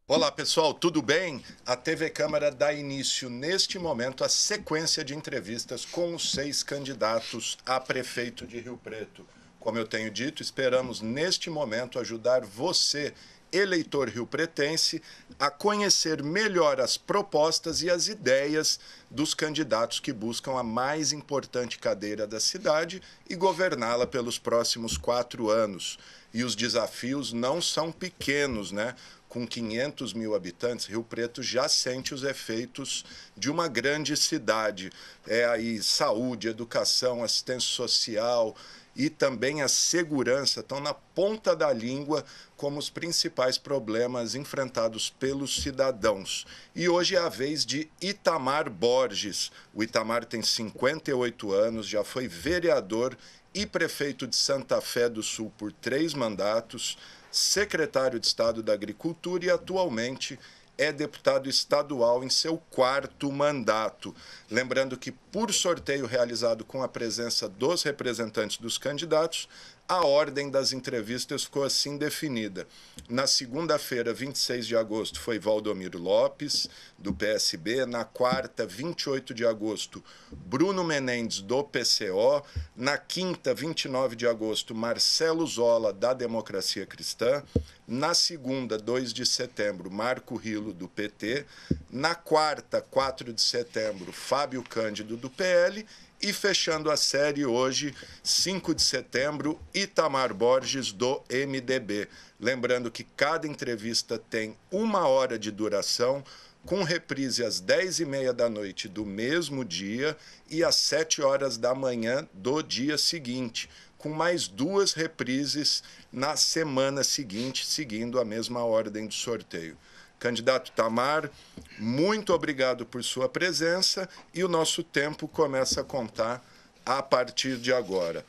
Olá pessoal, tudo bem? A TV Câmara dá início neste momento à sequência de entrevistas com os 6 candidatos a prefeito de Rio Preto. Como eu tenho dito, esperamos neste momento ajudar você, eleitor riopretense, a conhecer melhor as propostas e as ideias dos candidatos que buscam a mais importante cadeira da cidade e governá-la pelos próximos 4 anos. E os desafios não são pequenos, né? Com 500 mil habitantes, Rio Preto já sente os efeitos de uma grande cidade. É aí saúde, educação, assistência social e também a segurança estão na ponta da língua como os principais problemas enfrentados pelos cidadãos. E hoje é a vez de Itamar Borges. O Itamar tem 58 anos, já foi vereador e prefeito de Santa Fé do Sul por 3 mandatos, secretário de Estado da Agricultura e atualmente é deputado estadual em seu 4º mandato. Lembrando que, por sorteio realizado com a presença dos representantes dos candidatos, a ordem das entrevistas ficou assim definida. Na segunda-feira, 26 de agosto, foi Valdomiro Lopes, do PSB. Na quarta, 28 de agosto, Bruno Menendez, do PCO. Na quinta, 29 de agosto, Marcelo Zola, da Democracia Cristã. Na segunda, 2 de setembro, Marco Rilo, do PT. Na quarta, 4 de setembro, Fábio Cândido, do PL. E fechando a série hoje, 5 de setembro, Itamar Borges, do MDB. Lembrando que cada entrevista tem 1 hora de duração, com reprise às 10h30 da noite do mesmo dia e às 7 horas da manhã do dia seguinte, com mais 2 reprises na semana seguinte, seguindo a mesma ordem do sorteio. Candidato Itamar, muito obrigado por sua presença e o nosso tempo começa a contar a partir de agora.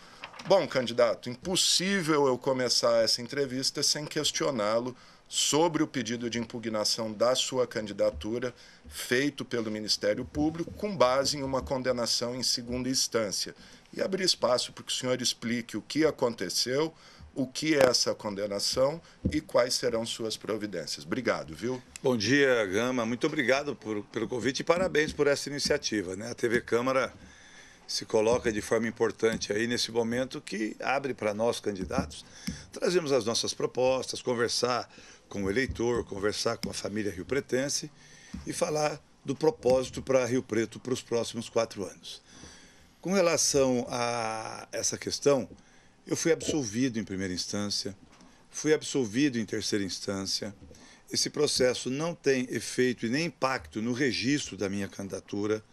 Bom, candidato, impossível eu começar essa entrevista sem questioná-lo sobre o pedido de impugnação da sua candidatura feito pelo Ministério Público com base em uma condenação em segunda instância e abrir espaço para que o senhor explique o que aconteceu, o que é essa condenação e quais serão suas providências. Obrigado, viu? Bom dia, Gama. Muito obrigado pelo convite e parabéns por essa iniciativa, né? A TV Câmara se coloca de forma importante aí nesse momento que abre para nós, candidatos, trazemos as nossas propostas, conversar com o eleitor, conversar com a família riopretense e falar do propósito para Rio Preto para os próximos 4 anos. Com relação a essa questão, eu fui absolvido em primeira instância, fui absolvido em terceira instância. Esse processo não tem efeito e nem impacto no registro da minha candidatura.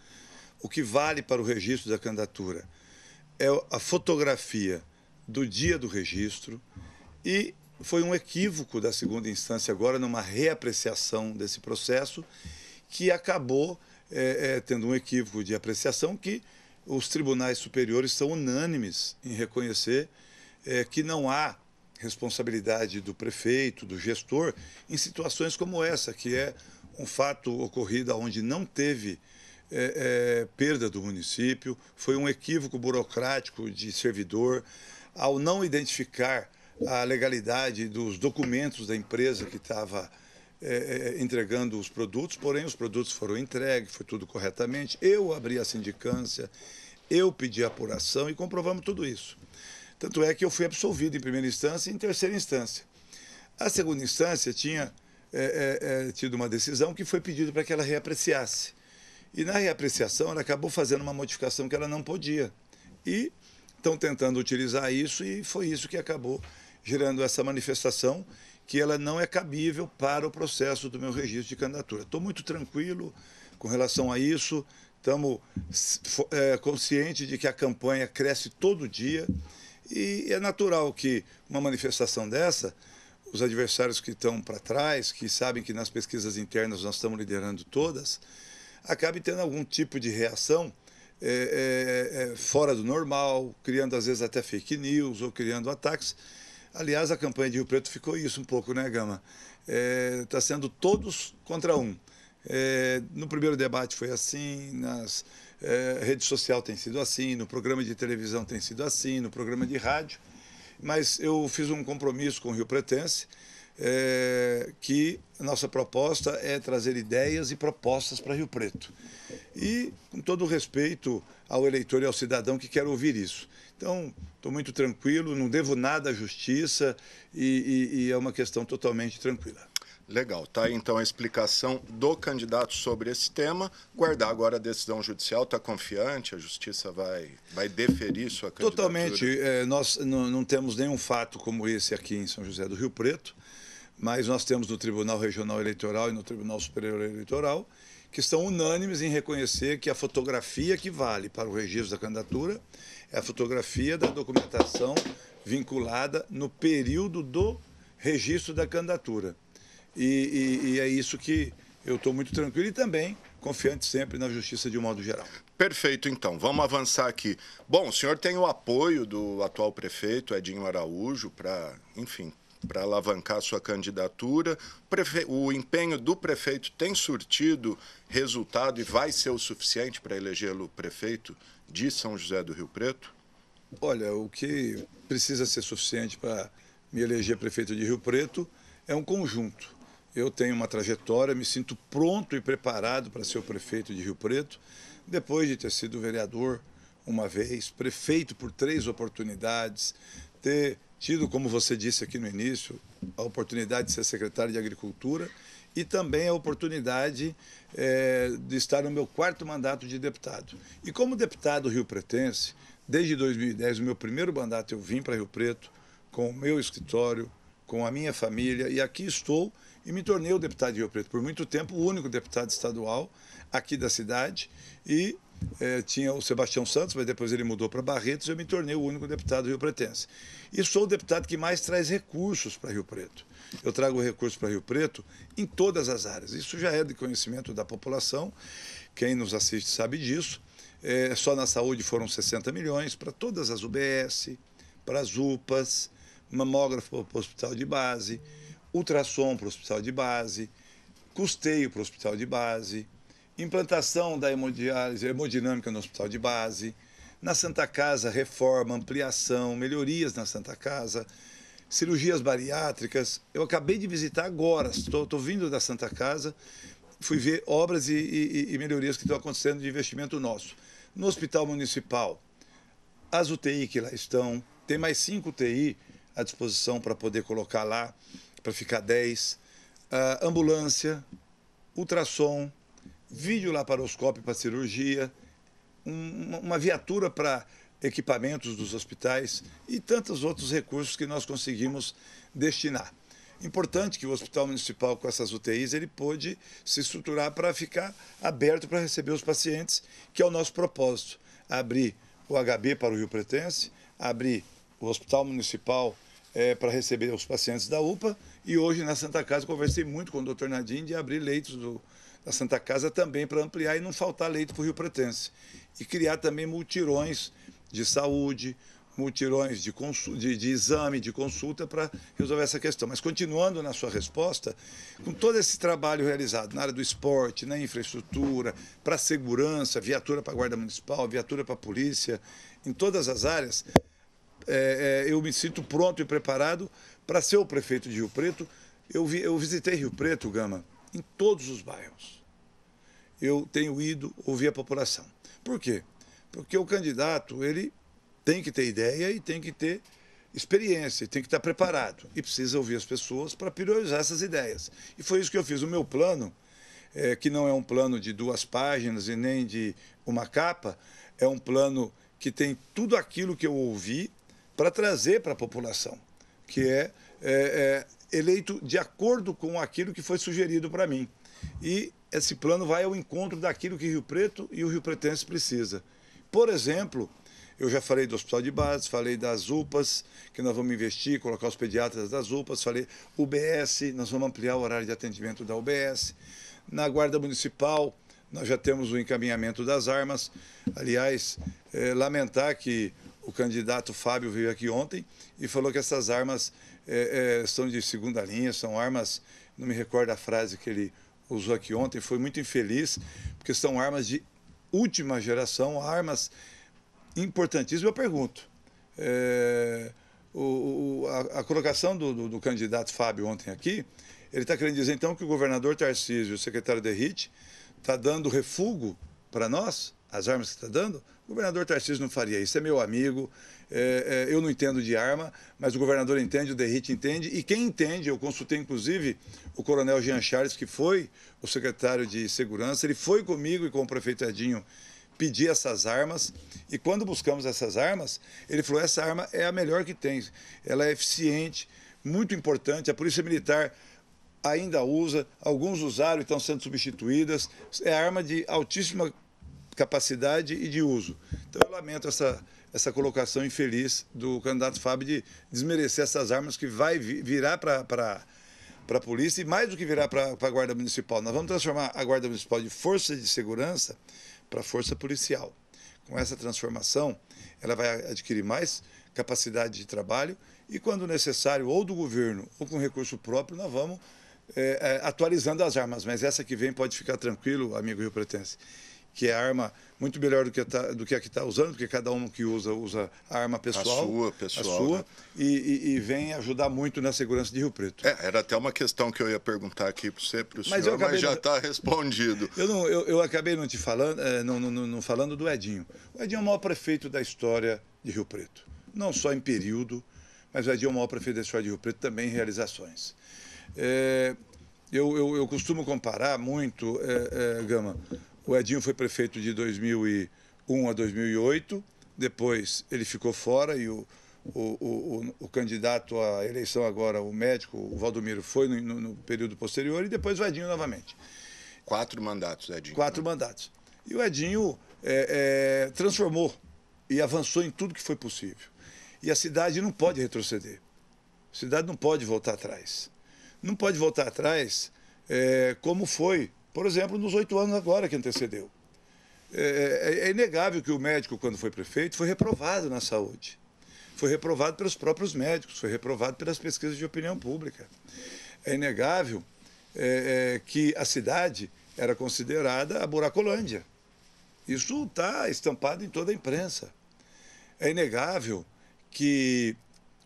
O que vale para o registro da candidatura é a fotografia do dia do registro e foi um equívoco da segunda instância agora numa reapreciação desse processo que acabou tendo um equívoco de apreciação que os tribunais superiores são unânimes em reconhecer que não há responsabilidade do prefeito, do gestor, em situações como essa, que é um fato ocorrido onde não teve perda do município, foi um equívoco burocrático de servidor, ao não identificar a legalidade dos documentos da empresa que estava entregando os produtos, porém os produtos foram entregues, foi tudo corretamente, eu abri a sindicância, eu pedi a apuração e comprovamos tudo isso. Tanto é que eu fui absolvido em primeira instância e em terceira instância. A segunda instância tinha tido uma decisão que foi pedido para que ela reapreciasse. E na reapreciação ela acabou fazendo uma modificação que ela não podia. E estão tentando utilizar isso e foi isso que acabou gerando essa manifestação que ela não é cabível para o processo do meu registro de candidatura. Estou muito tranquilo com relação a isso, estamos conscientes de que a campanha cresce todo dia e é natural que uma manifestação dessa, os adversários que estão para trás, que sabem que nas pesquisas internas nós estamos liderando todas, acabe tendo algum tipo de reação fora do normal, criando às vezes até fake news ou criando ataques. Aliás, a campanha de Rio Preto ficou isso um pouco, né, Gama? Está sendo todos contra um. No primeiro debate foi assim, nas rede social tem sido assim, no programa de televisão tem sido assim, no programa de rádio. Mas eu fiz um compromisso com o Rio Pretense que a nossa proposta é trazer ideias e propostas para Rio Preto. E com todo o respeito ao eleitor e ao cidadão que quer ouvir isso. Então, estou muito tranquilo, não devo nada à justiça e é uma questão totalmente tranquila. Legal, tá aí então a explicação do candidato sobre esse tema. Guardar agora a decisão judicial, está confiante? A justiça vai deferir sua candidatura? Totalmente. Nós não temos nenhum fato como esse aqui em São José do Rio Preto, mas nós temos no Tribunal Regional Eleitoral e no Tribunal Superior Eleitoral que estão unânimes em reconhecer que a fotografia que vale para o registro da candidatura é a fotografia da documentação vinculada no período do registro da candidatura. E é isso que eu estou muito tranquilo e também confiante sempre na justiça de um modo geral. Perfeito, então. Vamos avançar aqui. Bom, o senhor tem o apoio do atual prefeito, Edinho Araújo, para, enfim, para alavancar a sua candidatura. O empenho do prefeito tem surtido resultado e vai ser o suficiente para elegê-lo prefeito de São José do Rio Preto? Olha, o que precisa ser suficiente para me eleger prefeito de Rio Preto é um conjunto. Eu tenho uma trajetória, me sinto pronto e preparado para ser o prefeito de Rio Preto, depois de ter sido vereador uma vez, prefeito por 3 oportunidades, ter tido, como você disse aqui no início, a oportunidade de ser secretário de Agricultura e também a oportunidade de estar no meu 4º mandato de deputado. E como deputado riopretense, desde 2010, o meu primeiro mandato, eu vim para Rio Preto com o meu escritório, com a minha família, e aqui estou e me tornei o deputado de Rio Preto. Por muito tempo, o único deputado estadual aqui da cidade, e tinha o Sebastião Santos, mas depois ele mudou para Barretos, eu me tornei o único deputado riopretense. E sou o deputado que mais traz recursos para Rio Preto. Eu trago recursos para Rio Preto em todas as áreas. Isso já é de conhecimento da população, quem nos assiste sabe disso. Só na saúde foram 60 milhões para todas as UBS, para as UPAs, mamógrafo para o hospital de base, ultrassom para o hospital de base, custeio para o hospital de base, implantação da hemodiálise, hemodinâmica no hospital de base, na Santa Casa, reforma, ampliação, melhorias na Santa Casa, cirurgias bariátricas. Eu acabei de visitar agora, estou vindo da Santa Casa, fui ver obras e melhorias que estão acontecendo de investimento nosso. No Hospital Municipal, as UTI que lá estão, tem mais 5 UTI à disposição para poder colocar lá, para ficar 10, ambulância, ultrassom, videolaparoscópio para cirurgia, uma viatura para equipamentos dos hospitais e tantos outros recursos que nós conseguimos destinar. Importante que o Hospital Municipal, com essas UTIs, ele pôde se estruturar para ficar aberto para receber os pacientes, que é o nosso propósito. Abrir o HB para o Rio Pretense, abrir o Hospital Municipal para receber os pacientes da UPA, e hoje na Santa Casa conversei muito com o Dr. Nadim de abrir leitos da Santa Casa também para ampliar e não faltar leito para o Rio Pretense. E criar também multirões de saúde, multirões de exame, de consulta para resolver essa questão. Mas continuando na sua resposta, com todo esse trabalho realizado na área do esporte, na infraestrutura, para a segurança, viatura para a Guarda Municipal, viatura para a polícia, em todas as áreas, eu me sinto pronto e preparado para ser o prefeito de Rio Preto. Eu visitei Rio Preto, Gama, em todos os bairros. Eu tenho ido ouvir a população. Por quê? Porque o candidato, ele tem que ter ideia e tem que ter experiência, tem que estar preparado. E precisa ouvir as pessoas para priorizar essas ideias. E foi isso que eu fiz. O meu plano, que não é um plano de 2 páginas e nem de uma capa, é um plano que tem tudo aquilo que eu ouvi para trazer para a população, que é eleito de acordo com aquilo que foi sugerido para mim. E esse plano vai ao encontro daquilo que Rio Preto e o Rio Pretense precisa. Por exemplo, eu já falei do hospital de base, falei das UPAs, que nós vamos investir, colocar os pediatras das UPAs, falei UBS, nós vamos ampliar o horário de atendimento da UBS. Na Guarda Municipal, nós já temos o encaminhamento das armas. Aliás, lamentar que o candidato Fábio veio aqui ontem e falou que essas armas são de segunda linha, são armas, não me recordo a frase que ele usou aqui ontem, foi muito infeliz, porque são armas de última geração, armas importantíssimas. Eu pergunto, a colocação do candidato Fábio ontem aqui, ele está querendo dizer, então, que o governador Tarcísio e o secretário Derrite está dando refúgio para nós, as armas que está dando. O governador Tarcísio não faria isso, é meu amigo, eu não entendo de arma, mas o governador entende, o Derrite entende, e quem entende, eu consultei inclusive o coronel Jean Charles, que foi o secretário de Segurança, ele foi comigo e com o prefeito Edinho pedir essas armas, e quando buscamos essas armas, ele falou, essa arma é a melhor que tem, ela é eficiente, muito importante, a Polícia Militar ainda usa, alguns usaram e estão sendo substituídas, é arma de altíssima capacidade e de uso. Então eu lamento essa colocação infeliz do candidato Fábio de desmerecer essas armas que vai virar para a polícia e mais do que virar para a Guarda Municipal. Nós vamos transformar a Guarda Municipal de força de segurança para força policial. Com essa transformação, ela vai adquirir mais capacidade de trabalho e, quando necessário, ou do governo ou com recurso próprio, nós vamos atualizando as armas. Mas essa que vem pode ficar tranquilo, amigo riopretense, que é a arma muito melhor do que a que está usando, porque cada um que usa a arma pessoal. A sua, né? e vem ajudar muito na segurança de Rio Preto. Era até uma questão que eu ia perguntar aqui para você, para o senhor, mas já está respondido. Eu acabei não te falando, não falando do Edinho. O Edinho é o maior prefeito da história de Rio Preto. Não só em período, mas o Edinho é o maior prefeito da história de Rio Preto também em realizações. Eu costumo comparar muito, Gama. O Edinho foi prefeito de 2001 a 2008, depois ele ficou fora e o candidato à eleição agora, o médico, o Valdomiro, foi no período posterior e depois o Edinho novamente. 4 mandatos, Edinho. 4 mandatos. E o Edinho transformou e avançou em tudo que foi possível. E a cidade não pode retroceder. A cidade não pode voltar atrás. Não pode voltar atrás como foi, por exemplo, nos 8 anos agora que antecedeu. É inegável que o médico, quando foi prefeito, foi reprovado na saúde. Foi reprovado pelos próprios médicos, foi reprovado pelas pesquisas de opinião pública. É inegável que a cidade era considerada a Buracolândia. Isso está estampado em toda a imprensa. É inegável que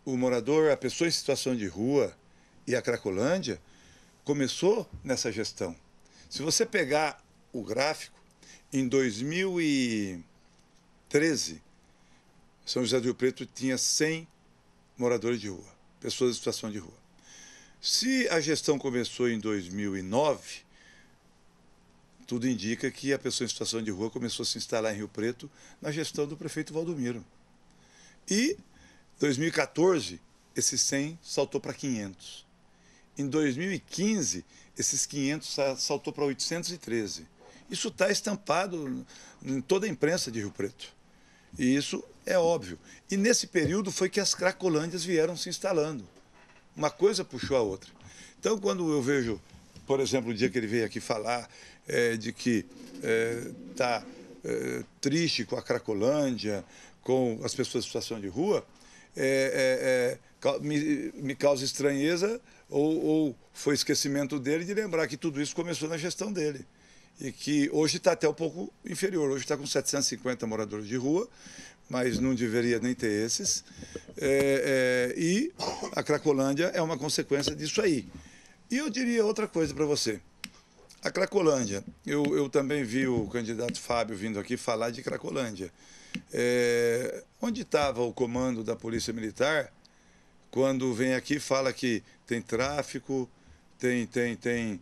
o morador, a pessoa em situação de rua e a Cracolândia começou nessa gestão. Se você pegar o gráfico, em 2013, São José do Rio Preto tinha 100 moradores de rua, pessoas em situação de rua. Se a gestão começou em 2009, tudo indica que a pessoa em situação de rua começou a se instalar em Rio Preto na gestão do prefeito Valdomiro. E, em 2014, esses 100 saltou para 500. Em 2015, esses 500 saltou para 813. Isso está estampado em toda a imprensa de Rio Preto. E isso é óbvio. E nesse período foi que as Cracolândias vieram se instalando. Uma coisa puxou a outra. Então, quando eu vejo, por exemplo, o dia que ele veio aqui falar de que está triste com a Cracolândia, com as pessoas em situação de rua, me causa estranheza ou foi esquecimento dele de lembrar que tudo isso começou na gestão dele. E que hoje está até um pouco inferior. Hoje está com 750 moradores de rua, mas não deveria nem ter esses. E a Cracolândia é uma consequência disso aí. E eu diria outra coisa para você. A Cracolândia, eu também vi o candidato Fábio vindo aqui falar de Cracolândia. Onde estava o comando da Polícia Militar quando vem aqui e fala que tem tráfico, tem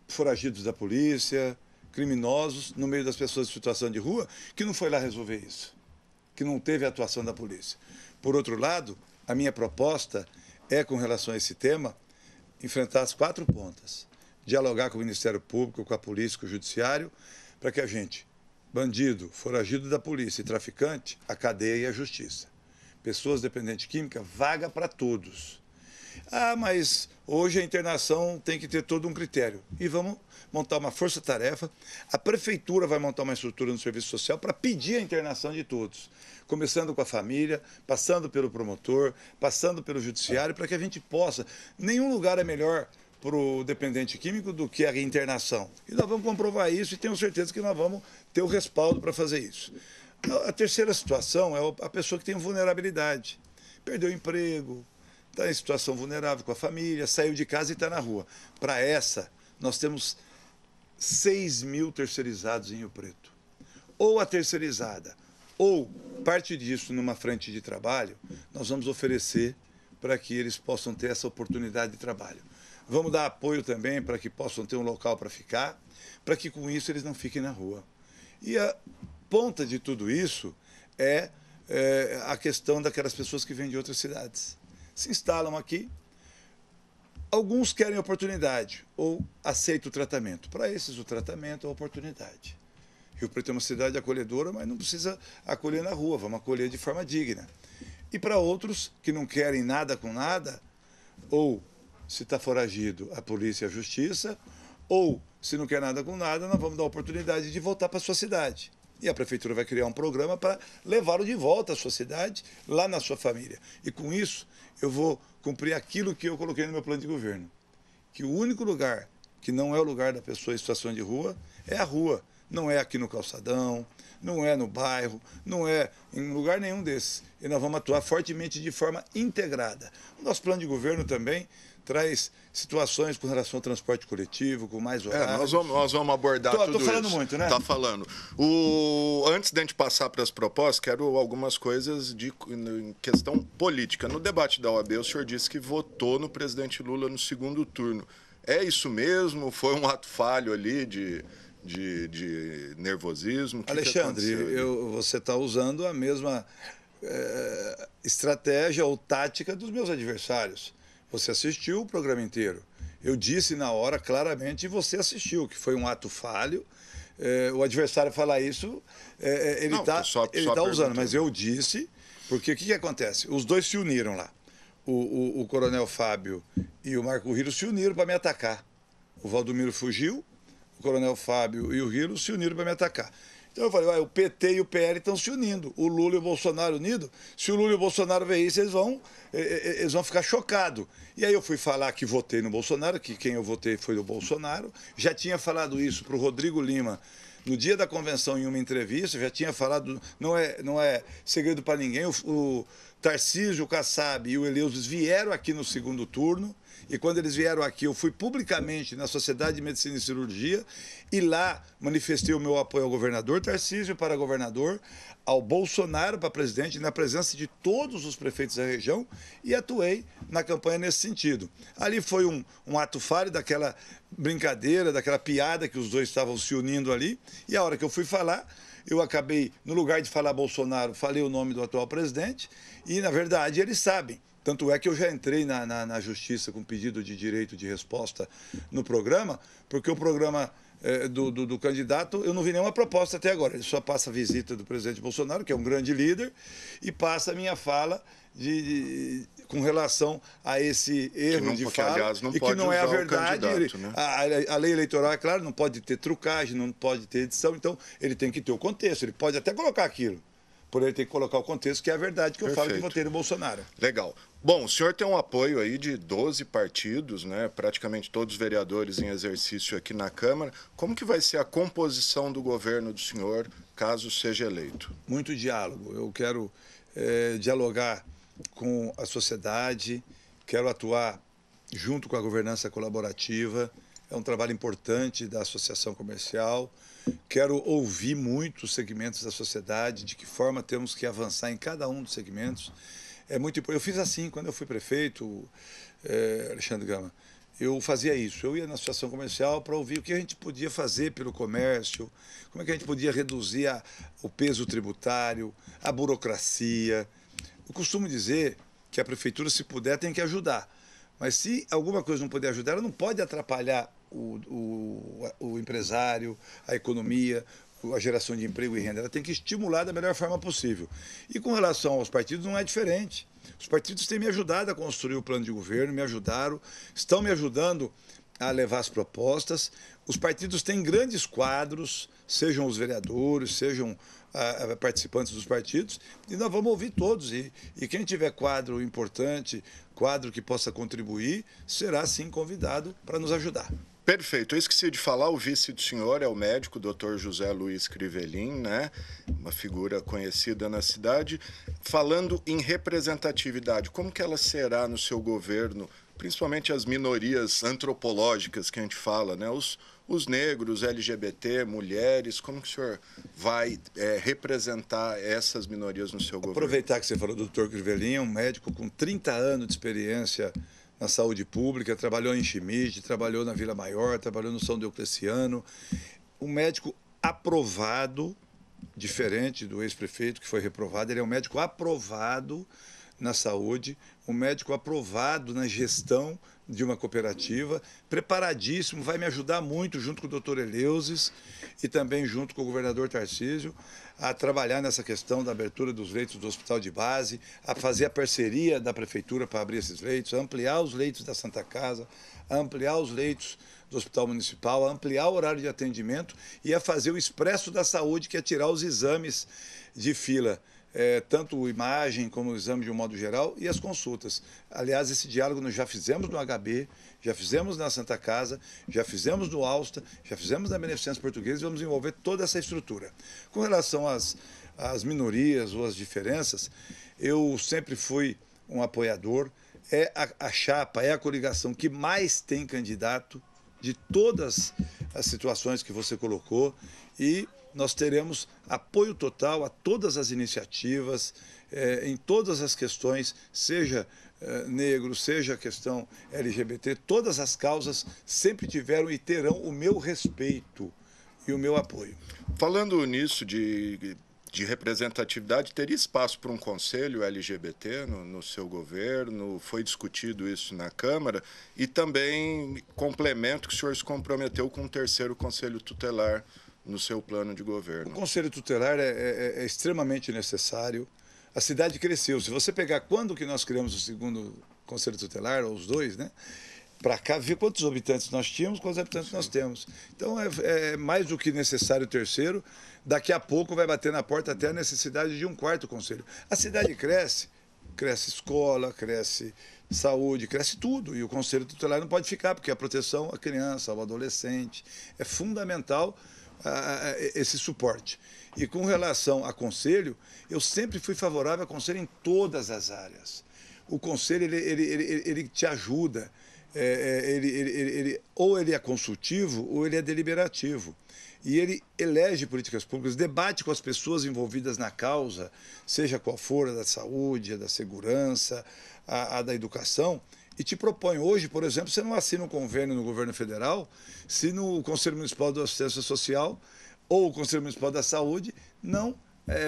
foragidos da polícia, criminosos no meio das pessoas em situação de rua, que não foi lá resolver isso, que não teve a atuação da polícia. Por outro lado, a minha proposta com relação a esse tema, enfrentar as 4 pontas, dialogar com o Ministério Público, com a polícia, com o Judiciário, para que a gente, bandido, foragido da polícia e traficante, a cadeia e a justiça. Pessoas dependentes de química, vaga para todos. Ah, mas hoje a internação tem que ter todo um critério. E vamos montar uma força-tarefa. A prefeitura vai montar uma estrutura no serviço social para pedir a internação de todos. Começando com a família, passando pelo promotor, passando pelo judiciário, para que a gente possa. Nenhum lugar é melhor para o dependente químico do que a internação. E nós vamos comprovar isso e tenho certeza que nós vamos ter o respaldo para fazer isso. A terceira situação é a pessoa que tem vulnerabilidade. Perdeu o emprego, está em situação vulnerável com a família, saiu de casa e está na rua. Para essa, nós temos 6 mil terceirizados em Rio Preto. Ou a terceirizada, ou parte disso numa frente de trabalho, nós vamos oferecer para que eles possam ter essa oportunidade de trabalho. Vamos dar apoio também para que possam ter um local para ficar, para que com isso eles não fiquem na rua. E a ponta de tudo isso é a questão daquelas pessoas que vêm de outras cidades. Se instalam aqui, alguns querem oportunidade ou aceitam o tratamento. Para esses, o tratamento é a oportunidade. Rio Preto é uma cidade acolhedora, mas não precisa acolher na rua, vamos acolher de forma digna. E para outros que não querem nada com nada, ou se está foragido, a polícia e a justiça, ou se não quer nada com nada, nós vamos dar a oportunidade de voltar para a sua cidade. E a prefeitura vai criar um programa para levá-lo de volta à sua cidade, lá na sua família. E com isso, eu vou cumprir aquilo que eu coloquei no meu plano de governo. Que o único lugar que não é o lugar da pessoa em situação de rua é a rua. Não é aqui no calçadão, não é no bairro, não é em lugar nenhum desses. E nós vamos atuar fortemente de forma integrada. O nosso plano de governo também traz situações com relação ao transporte coletivo, com mais horários. Nós vamos abordar tudo isso. Estou falando muito, né? Está falando. Antes de a gente passar para as propostas, quero algumas coisas em questão política. No debate da OAB, o senhor disse que votou no presidente Lula no segundo turno. É isso mesmo? Foi um ato falho ali de nervosismo? Alexandre, você está usando a mesma estratégia ou tática dos meus adversários. Você assistiu o programa inteiro. Eu disse na hora claramente e você assistiu, que foi um ato falho. O adversário falar isso, ele está usando, mas eu disse, porque o que acontece? Os dois se uniram lá. O Coronel Fábio e o Marco Rilo se uniram para me atacar. O Valdomiro fugiu, o Coronel Fábio e o Rilo se uniram para me atacar. Então eu falei, o PT e o PL estão se unindo, o Lula e o Bolsonaro unidos. Se o Lula e o Bolsonaro verem isso, eles vão ficar chocados. E aí eu fui falar que votei no Bolsonaro, que quem eu votei foi o Bolsonaro. Já tinha falado isso para o Rodrigo Lima no dia da convenção em uma entrevista, já tinha falado, não é segredo para ninguém, o Tarcísio, o Kassab e o Eleusis vieram aqui no segundo turno. E quando eles vieram aqui, eu fui publicamente na Sociedade de Medicina e Cirurgia e lá manifestei o meu apoio ao governador Tarcísio para governador, ao Bolsonaro para presidente, na presença de todos os prefeitos da região e atuei na campanha nesse sentido. Ali foi um ato falho daquela brincadeira, daquela piada que os dois estavam se unindo ali e a hora que eu fui falar, eu acabei, no lugar de falar Bolsonaro, falei o nome do atual presidente e, na verdade, eles sabem. Tanto é que eu já entrei na justiça com pedido de direito de resposta no programa, porque o programa do candidato, eu não vi nenhuma proposta até agora. Ele só passa a visita do presidente Bolsonaro, que é um grande líder, e passa a minha fala com relação a esse erro de fala, aliás, não e pode que não é a usar o verdade. candidato, né? A lei eleitoral, é claro, não pode ter trucagem, não pode ter edição, então ele tem que ter o contexto, ele pode até colocar aquilo. Por ele ter que colocar o contexto, que é a verdade que eu falo que votei no Bolsonaro. Legal. Bom, o senhor tem um apoio aí de 12 partidos, né? Praticamente todos os vereadores em exercício aqui na Câmara. Como que vai ser a composição do governo do senhor, caso seja eleito? Muito diálogo. Eu quero dialogar com a sociedade, quero atuar junto com a governança colaborativa. É um trabalho importante da associação comercial. Quero ouvir muito os segmentos da sociedade, de que forma temos que avançar em cada um dos segmentos. É muito importante. Eu fiz assim quando eu fui prefeito, Alexandre Gama. Eu fazia isso. Eu ia na associação comercial para ouvir o que a gente podia fazer pelo comércio, como é que a gente podia reduzir o peso tributário, a burocracia. Eu costumo dizer que a prefeitura, se puder, tem que ajudar. Mas se alguma coisa não puder ajudar, ela não pode atrapalhar o empresário, a economia, a geração de emprego e renda. Ela tem que estimular da melhor forma possível. E com relação aos partidos, não é diferente. Os partidos têm me ajudado a construir o plano de governo, me ajudaram, estão me ajudando a levar as propostas. Os partidos têm grandes quadros, sejam os vereadores, sejam participantes dos partidos, e nós vamos ouvir todos. E quem tiver quadro importante, quadro que possa contribuir, será sim convidado para nos ajudar. Perfeito. Eu esqueci de falar, o vice do senhor é o médico Dr. José Luiz Crivelin, né? Uma figura conhecida na cidade. Falando em representatividade, como que ela será no seu governo, principalmente as minorias antropológicas que a gente fala, né? Os negros, LGBT, mulheres, como que o senhor vai representar essas minorias no seu governo? Aproveitar que você falou do Dr. Crivelin, um médico com 30 anos de experiência na saúde pública, trabalhou em Chimite, trabalhou na Vila Maior, trabalhou no São Diocleciano. Um médico aprovado, diferente do ex-prefeito que foi reprovado, ele é um médico aprovado na saúde, um médico aprovado na gestão de uma cooperativa, preparadíssimo, vai me ajudar muito junto com o doutor Eleusis e também junto com o governador Tarcísio a trabalhar nessa questão da abertura dos leitos do hospital de base, a fazer a parceria da prefeitura para abrir esses leitos, a ampliar os leitos da Santa Casa, a ampliar os leitos do Hospital Municipal, a ampliar o horário de atendimento e a fazer o Expresso da Saúde, que é tirar os exames de fila, tanto imagem como o exame de um modo geral e as consultas. Aliás, esse diálogo nós já fizemos no HB, já fizemos na Santa Casa, já fizemos no Alsta, já fizemos na Beneficência Portuguesa e vamos envolver toda essa estrutura. Com relação às minorias ou às diferenças, eu sempre fui um apoiador, é a chapa, é a coligação que mais tem candidato de todas as situações que você colocou e nós teremos apoio total a todas as iniciativas, em todas as questões, seja negro, seja a questão LGBT, todas as causas sempre tiveram e terão o meu respeito e o meu apoio. Falando nisso de representatividade, teria espaço para um conselho LGBT no seu governo? Foi discutido isso na Câmara? E também complemento que o senhor se comprometeu com um terceiro conselho tutelar no seu plano de governo. O conselho tutelar é extremamente necessário. A cidade cresceu. Se você pegar quando que nós criamos o segundo conselho tutelar, ou os dois, né? Para cá, ver quantos habitantes nós tínhamos, quantos habitantes nós temos. Então, é mais do que necessário o terceiro. Daqui a pouco vai bater na porta até a necessidade de um quarto conselho. A cidade cresce, cresce escola, cresce saúde, cresce tudo. E o conselho tutelar não pode ficar, porque a proteção à criança, ao adolescente, é fundamental esse suporte. E com relação a conselho, eu sempre fui favorável a conselho em todas as áreas. O conselho, ele te ajuda, ou ele é consultivo ou ele é deliberativo. E ele elege políticas públicas, debate com as pessoas envolvidas na causa, seja qual for, a da saúde, a da segurança, a da educação, e te propõe. Hoje, por exemplo, você não assina um convênio no governo federal se no Conselho Municipal da Assistência Social ou o Conselho Municipal da Saúde não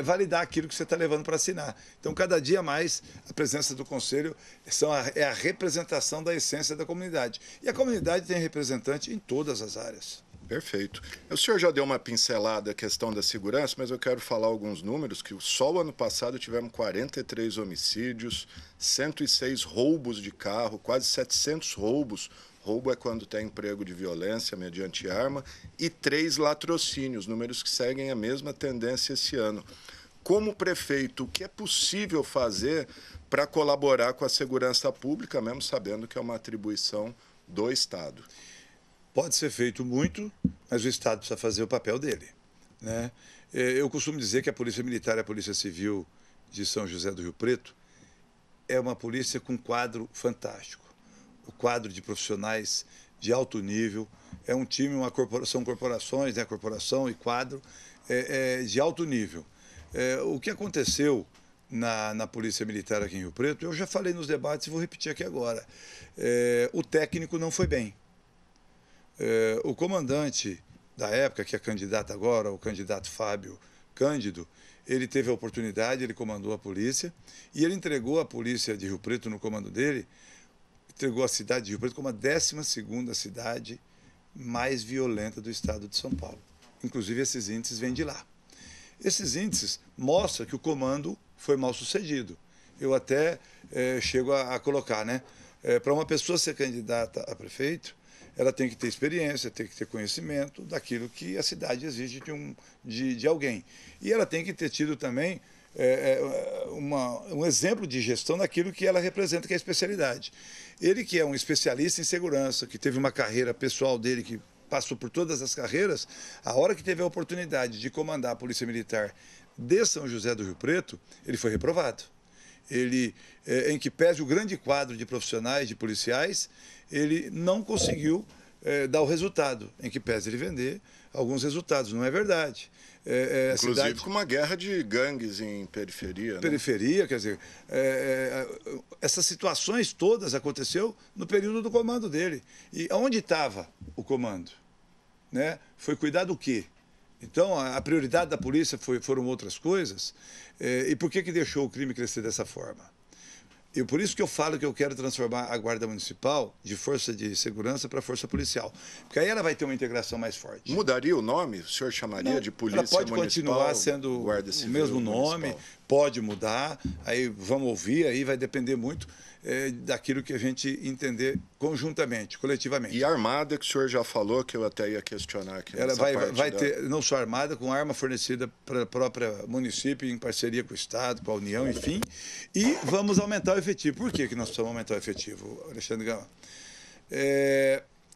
validar aquilo que você está levando para assinar. Então, cada dia mais, a presença do Conselho é a representação da essência da comunidade. E a comunidade tem representante em todas as áreas. Perfeito. O senhor já deu uma pincelada à questão da segurança, mas eu quero falar alguns números, que só o ano passado tivemos 43 homicídios, 106 roubos de carro, quase 700 roubos. Roubo é quando tem emprego de violência mediante arma, e 3 latrocínios, números que seguem a mesma tendência esse ano. Como prefeito, o que é possível fazer para colaborar com a segurança pública, mesmo sabendo que é uma atribuição do Estado? Pode ser feito muito, mas o Estado precisa fazer o papel dele, né? Eu costumo dizer que a Polícia Militar e a Polícia Civil de São José do Rio Preto é uma polícia com quadro fantástico. O quadro de profissionais de alto nível, é um time, são corporações, né? Corporação e quadro de alto nível. O que aconteceu na Polícia Militar aqui em Rio Preto, eu já falei nos debates e vou repetir aqui agora. O técnico não foi bem. O comandante da época, que é candidato agora, o candidato Fábio Cândido, ele teve a oportunidade, ele comandou a polícia e ele entregou a polícia de Rio Preto no comando dele, entregou a cidade de Rio Preto como a 12ª cidade mais violenta do estado de São Paulo. Inclusive, esses índices vêm de lá. Esses índices mostram que o comando foi mal sucedido. Eu até chego a colocar, né? Para uma pessoa ser candidata a prefeito, ela tem que ter experiência, tem que ter conhecimento daquilo que a cidade exige de alguém. E ela tem que ter tido também um exemplo de gestão naquilo que ela representa, que é a especialidade. Ele, que é um especialista em segurança, que teve uma carreira pessoal dele, que passou por todas as carreiras, a hora que teve a oportunidade de comandar a Polícia Militar de São José do Rio Preto, ele foi reprovado. Ele, em que pese o grande quadro de profissionais, de policiais, ele não conseguiu dar o resultado, em que pese ele vender alguns resultados. Não é verdade. Inclusive cidade, com uma guerra de gangues em periferia. Periferia, né? Quer dizer, essas situações todas aconteceu no período do comando dele. E onde estava o comando? Né? Foi cuidar do quê? Então, a prioridade da polícia foram outras coisas. E por que deixou o crime crescer dessa forma? E por isso que eu falo que eu quero transformar a Guarda Municipal de força de segurança para força policial. Porque aí ela vai ter uma integração mais forte. Mudaria o nome? O senhor chamaria de polícia municipal? Ela pode continuar sendo o mesmo nome, municipal. Pode mudar, aí vamos ouvir, aí vai depender muito daquilo que a gente entender conjuntamente, coletivamente. E a armada, que o senhor já falou, que eu até ia questionar aqui. Ela vai ter, não só armada, com arma fornecida para o próprio município, em parceria com o Estado, com a União, enfim. E vamos aumentar o efetivo. Por que nós precisamos aumentar o efetivo, Alexandre Gama?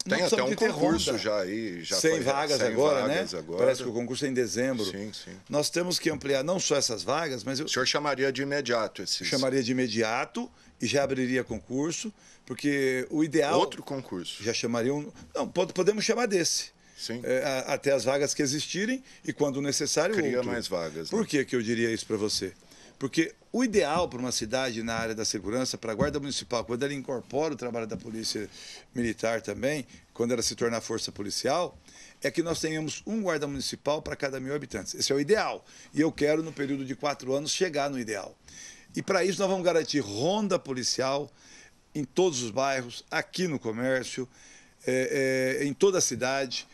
Tem até um concurso já aí. 100 vagas agora, né? Parece que o concurso é em dezembro. Sim. Nós temos que ampliar não só essas vagas, mas... O senhor chamaria de imediato esses? Chamaria de imediato e já abriria concurso, porque o ideal... Outro concurso? Já chamaria um... Não, podemos chamar desse. Sim. Até as vagas que existirem e, quando necessário, cria outro. mais vagas. Por que eu diria isso para você? Porque o ideal para uma cidade na área da segurança, para a Guarda Municipal, quando ela incorpora o trabalho da Polícia Militar também, quando ela se tornar força policial, é que nós tenhamos um guarda municipal para cada 1.000 habitantes. Esse é o ideal. E eu quero, no período de 4 anos, chegar no ideal. E para isso nós vamos garantir ronda policial em todos os bairros, aqui no comércio, em toda a cidade,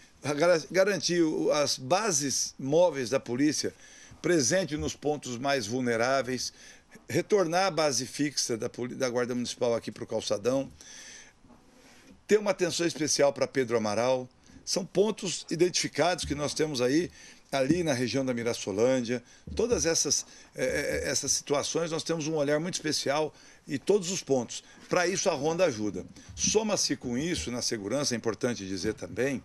garantir as bases móveis da polícia presente nos pontos mais vulneráveis, retornar a base fixa da Guarda Municipal aqui para o Calçadão, ter uma atenção especial para Pedro Amaral. São pontos identificados que nós temos aí, ali na região da Mirassolândia. Todas essas situações nós temos um olhar muito especial em todos os pontos. Para isso a Ronda ajuda. Soma-se com isso, na segurança, é importante dizer também,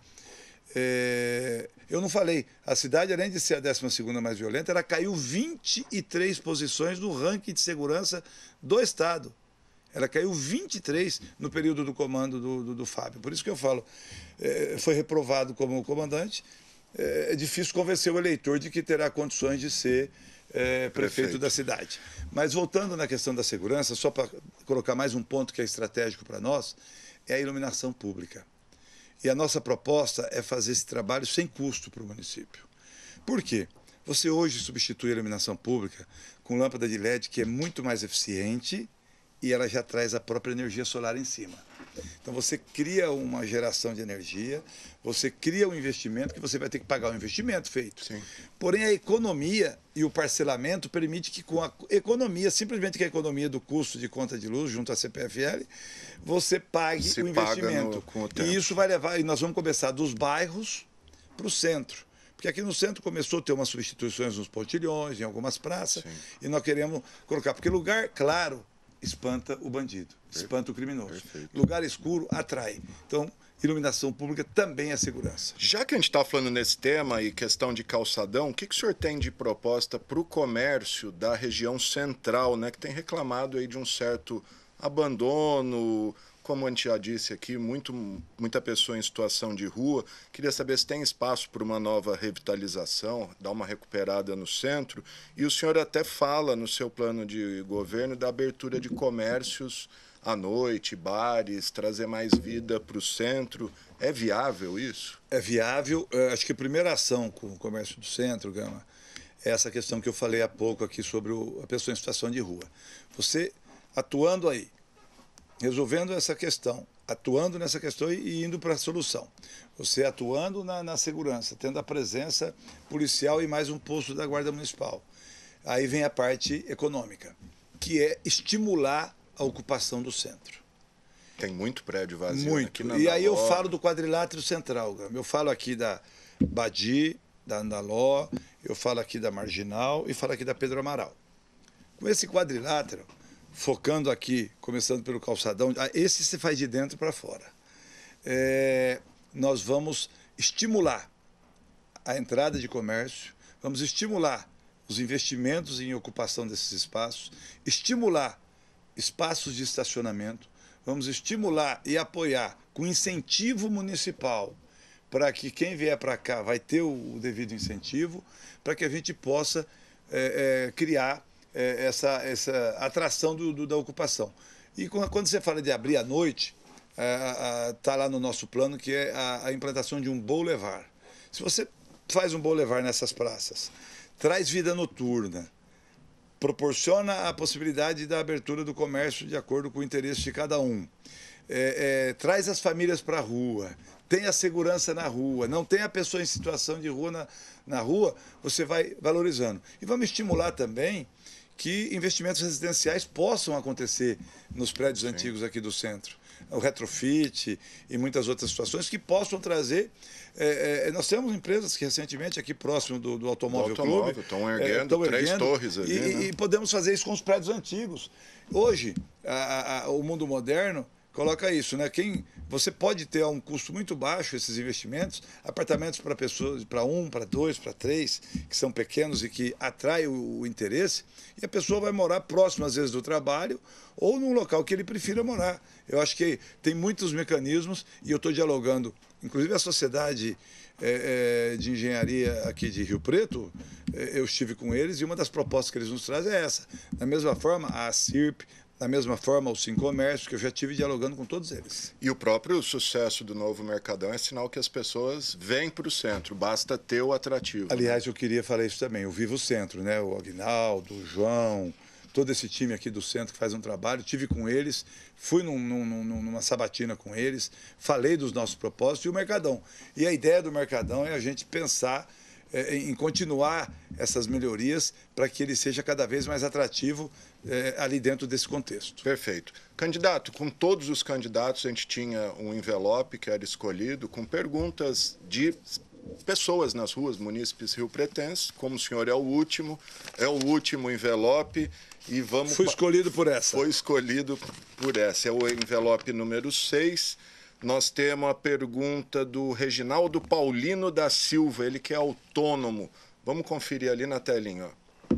eu não falei, a cidade, além de ser a 12ª mais violenta, ela caiu 23 posições no ranking de segurança do Estado. Ela caiu 23 no período do comando do Fábio. Por isso que eu falo, foi reprovado como comandante. É difícil convencer o eleitor de que terá condições de ser prefeito da cidade. Mas voltando na questão da segurança, só para colocar mais um ponto que é estratégico para nós, é a iluminação pública. E a nossa proposta é fazer esse trabalho sem custo para o município. Por quê? Você hoje substitui a iluminação pública com lâmpada de LED, que é muito mais eficiente e ela já traz a própria energia solar em cima. Então você cria uma geração de energia, você cria um investimento que você vai ter que pagar o investimento feito. Sim. Porém, a economia e o parcelamento permite que, com a economia, simplesmente que a economia do custo de conta de luz junto à CPFL, você pague o investimento. Com o tempo. E isso vai levar, e nós vamos começar dos bairros para o centro. Porque aqui no centro começou a ter umas substituições nos pontilhões, em algumas praças, Sim. e nós queremos colocar, porque lugar claro espanta o bandido, espanta o criminoso. Perfeito. Lugar escuro atrai. Então, iluminação pública também é segurança. Já que a gente está falando nesse tema e questão de calçadão, o que o senhor tem de proposta para o comércio da região central, né, que tem reclamado aí de um certo abandono, como a gente já disse aqui, muita pessoa em situação de rua. Queria saber se tem espaço para uma nova revitalização, dar uma recuperada no centro. E o senhor até fala no seu plano de governo da abertura de comércios à noite, bares, trazer mais vida para o centro. É viável isso? É viável. Acho que a primeira ação com o comércio do centro, Gama, é essa questão que eu falei há pouco aqui sobre a pessoa em situação de rua. Você atuando aí, resolvendo essa questão, atuando nessa questão e indo para a solução. Você atuando na segurança, tendo a presença policial e mais um posto da Guarda Municipal. Aí vem a parte econômica, que é estimular a ocupação do centro. Tem muito prédio vazio. Muito. Aqui E aí eu falo do quadrilátero central. Eu falo aqui da Badi, da Andaló, eu falo aqui da Marginal e falo aqui da Pedro Amaral. Com esse quadrilátero, focando aqui, começando pelo calçadão, esse se faz de dentro para fora. Nós vamos estimular a entrada de comércio, vamos estimular os investimentos em ocupação desses espaços, estimular espaços de estacionamento, vamos estimular e apoiar com incentivo municipal para que quem vier para cá vai ter o devido incentivo, para que a gente possa criar essa atração da ocupação. E quando você fala de abrir à noite, está lá no nosso plano, que é a implantação de um boulevard. Se você faz um boulevard nessas praças, traz vida noturna, proporciona a possibilidade da abertura do comércio de acordo com o interesse de cada um, traz as famílias para a rua, tem a segurança na rua, não tem a pessoa em situação de rua na rua, você vai valorizando. E vamos estimular também que investimentos residenciais possam acontecer nos prédios antigos aqui do centro. O retrofit e muitas outras situações que possam trazer. Nós temos empresas que recentemente, aqui próximo do Automóvel Clube, estão erguendo 3 torres ali. E podemos fazer isso com os prédios antigos. Hoje, o mundo moderno coloca isso, né? Você pode ter a um custo muito baixo esses investimentos, apartamentos para pessoas, para 1, para 2, para 3, que são pequenos e que atraem o interesse, e a pessoa vai morar próximo, às vezes, do trabalho ou num local que ele prefira morar. Eu acho que tem muitos mecanismos e eu estou dialogando, inclusive a Sociedade de Engenharia aqui de Rio Preto, eu estive com eles e uma das propostas que eles nos trazem é essa. Da mesma forma, a CIRP, da mesma forma, o Sincomércio, que eu já estive dialogando com todos eles. E o próprio sucesso do novo Mercadão é sinal que as pessoas vêm para o centro, basta ter o atrativo. Aliás, eu queria falar isso também, o Vivo Centro, né? O Aguinaldo, o João, todo esse time aqui do centro que faz um trabalho, estive com eles, fui numa sabatina com eles, falei dos nossos propósitos e o Mercadão. E a ideia do Mercadão é a gente pensar em continuar essas melhorias para que ele seja cada vez mais atrativo ali dentro desse contexto. Perfeito. Candidato, com todos os candidatos a gente tinha um envelope que era escolhido com perguntas de pessoas nas ruas, munícipes riopretenses, como o senhor é o último envelope e vamos... Fui escolhido por essa. Foi escolhido por essa, é o envelope número 6. Nós temos a pergunta do Reginaldo Paulino da Silva, ele que é autônomo. Vamos conferir ali na telinha. Ó.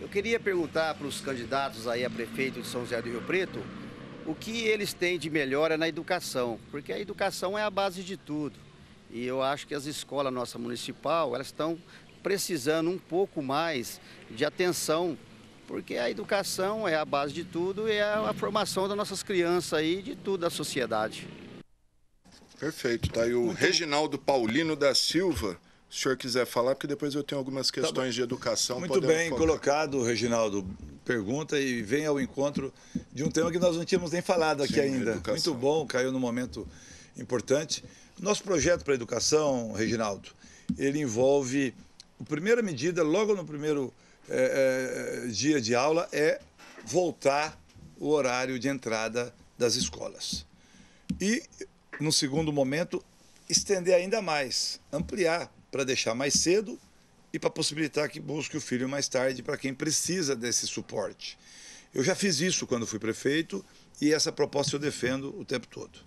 Eu queria perguntar para os candidatos aí a prefeito de São José do Rio Preto o que eles têm de melhora na educação, porque a educação é a base de tudo. E eu acho que as escolas nossa municipal, elas estão precisando um pouco mais de atenção, porque a educação é a base de tudo e é a formação das nossas crianças aí, de tudo da sociedade. Perfeito, tá aí o Reginaldo Paulino da Silva. Se o senhor quiser falar, porque depois eu tenho algumas questões de educação. Muito bem colocado, Reginaldo. Pergunta e vem ao encontro de um tema que nós não tínhamos nem falado aqui ainda. Educação. Muito bom, caiu num momento importante. Nosso projeto para a educação, Reginaldo, ele envolve a primeira medida, logo no primeiro dia de aula, é voltar o horário de entrada das escolas. E, no segundo momento, estender ainda mais, ampliar para deixar mais cedo e para possibilitar que busque o filho mais tarde para quem precisa desse suporte. Eu já fiz isso quando fui prefeito e essa proposta eu defendo o tempo todo.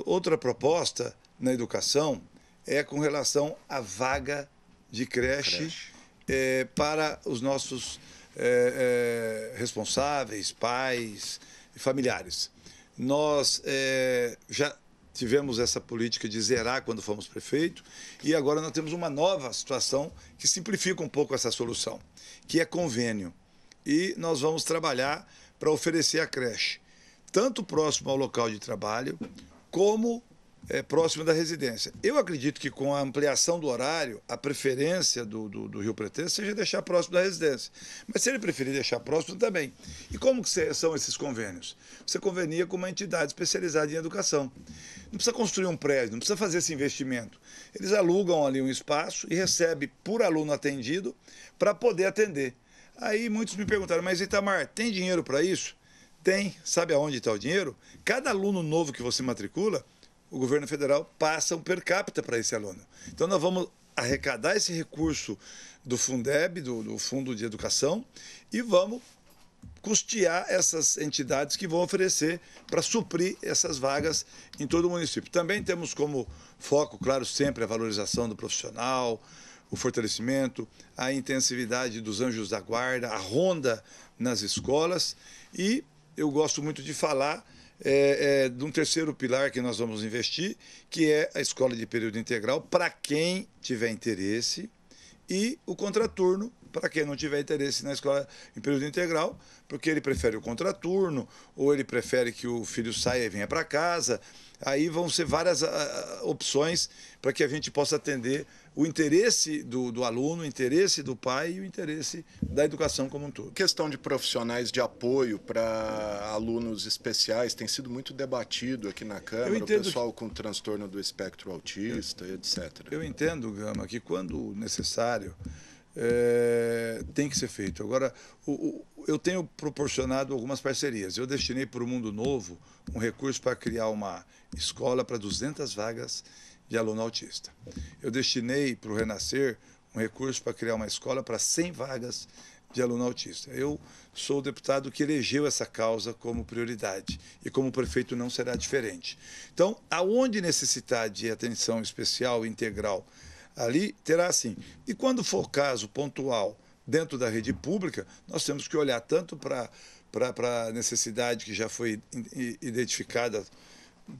Outra proposta na educação é com relação à vaga de creche. Para os nossos responsáveis, pais e familiares. Nós já tivemos essa política de zerar quando fomos prefeito e agora nós temos uma nova situação que simplifica um pouco essa solução, que é convênio. E nós vamos trabalhar para oferecer a creche, tanto próximo ao local de trabalho, como próximo da residência. Eu acredito que com a ampliação do horário, a preferência do Rio Pretense seja deixar próximo da residência. Mas se ele preferir deixar próximo, também. E como que são esses convênios? Você convenia com uma entidade especializada em educação. Não precisa construir um prédio, não precisa fazer esse investimento. Eles alugam ali um espaço e recebem por aluno atendido para poder atender. Aí muitos me perguntaram, mas Itamar, tem dinheiro para isso? Tem. Sabe aonde está o dinheiro? Cada aluno novo que você matricula, o governo federal passa um per capita para esse aluno. Então nós vamos arrecadar esse recurso do Fundeb, do Fundo de Educação, e vamos custear essas entidades que vão oferecer para suprir essas vagas em todo o município. Também temos como foco, claro, sempre a valorização do profissional, o fortalecimento, a intensividade dos anjos da guarda, a ronda nas escolas, e eu gosto muito de falar de um terceiro pilar que nós vamos investir, que é a escola de período integral para quem tiver interesse, e o contraturno para quem não tiver interesse na escola em período integral, porque ele prefere o contraturno, ou ele prefere que o filho saia e venha para casa. Aí vão ser várias opções para que a gente possa atender o interesse do aluno, o interesse do pai e o interesse da educação como um todo. Questão de profissionais de apoio para alunos especiais tem sido muito debatido aqui na Câmara, o pessoal com transtorno do espectro autista, etc. Eu entendo, Gama, que quando necessário tem que ser feito. Agora, eu tenho proporcionado algumas parcerias. Eu destinei para o Mundo Novo um recurso para criar uma escola para 200 vagas de aluno autista. Eu destinei para o Renascer um recurso para criar uma escola para 100 vagas de aluno autista. Eu sou o deputado que elegeu essa causa como prioridade e como prefeito não será diferente. Então, aonde necessitar de atenção especial, integral, ali terá sim. E quando for caso pontual dentro da rede pública, nós temos que olhar tanto para a necessidade que já foi identificada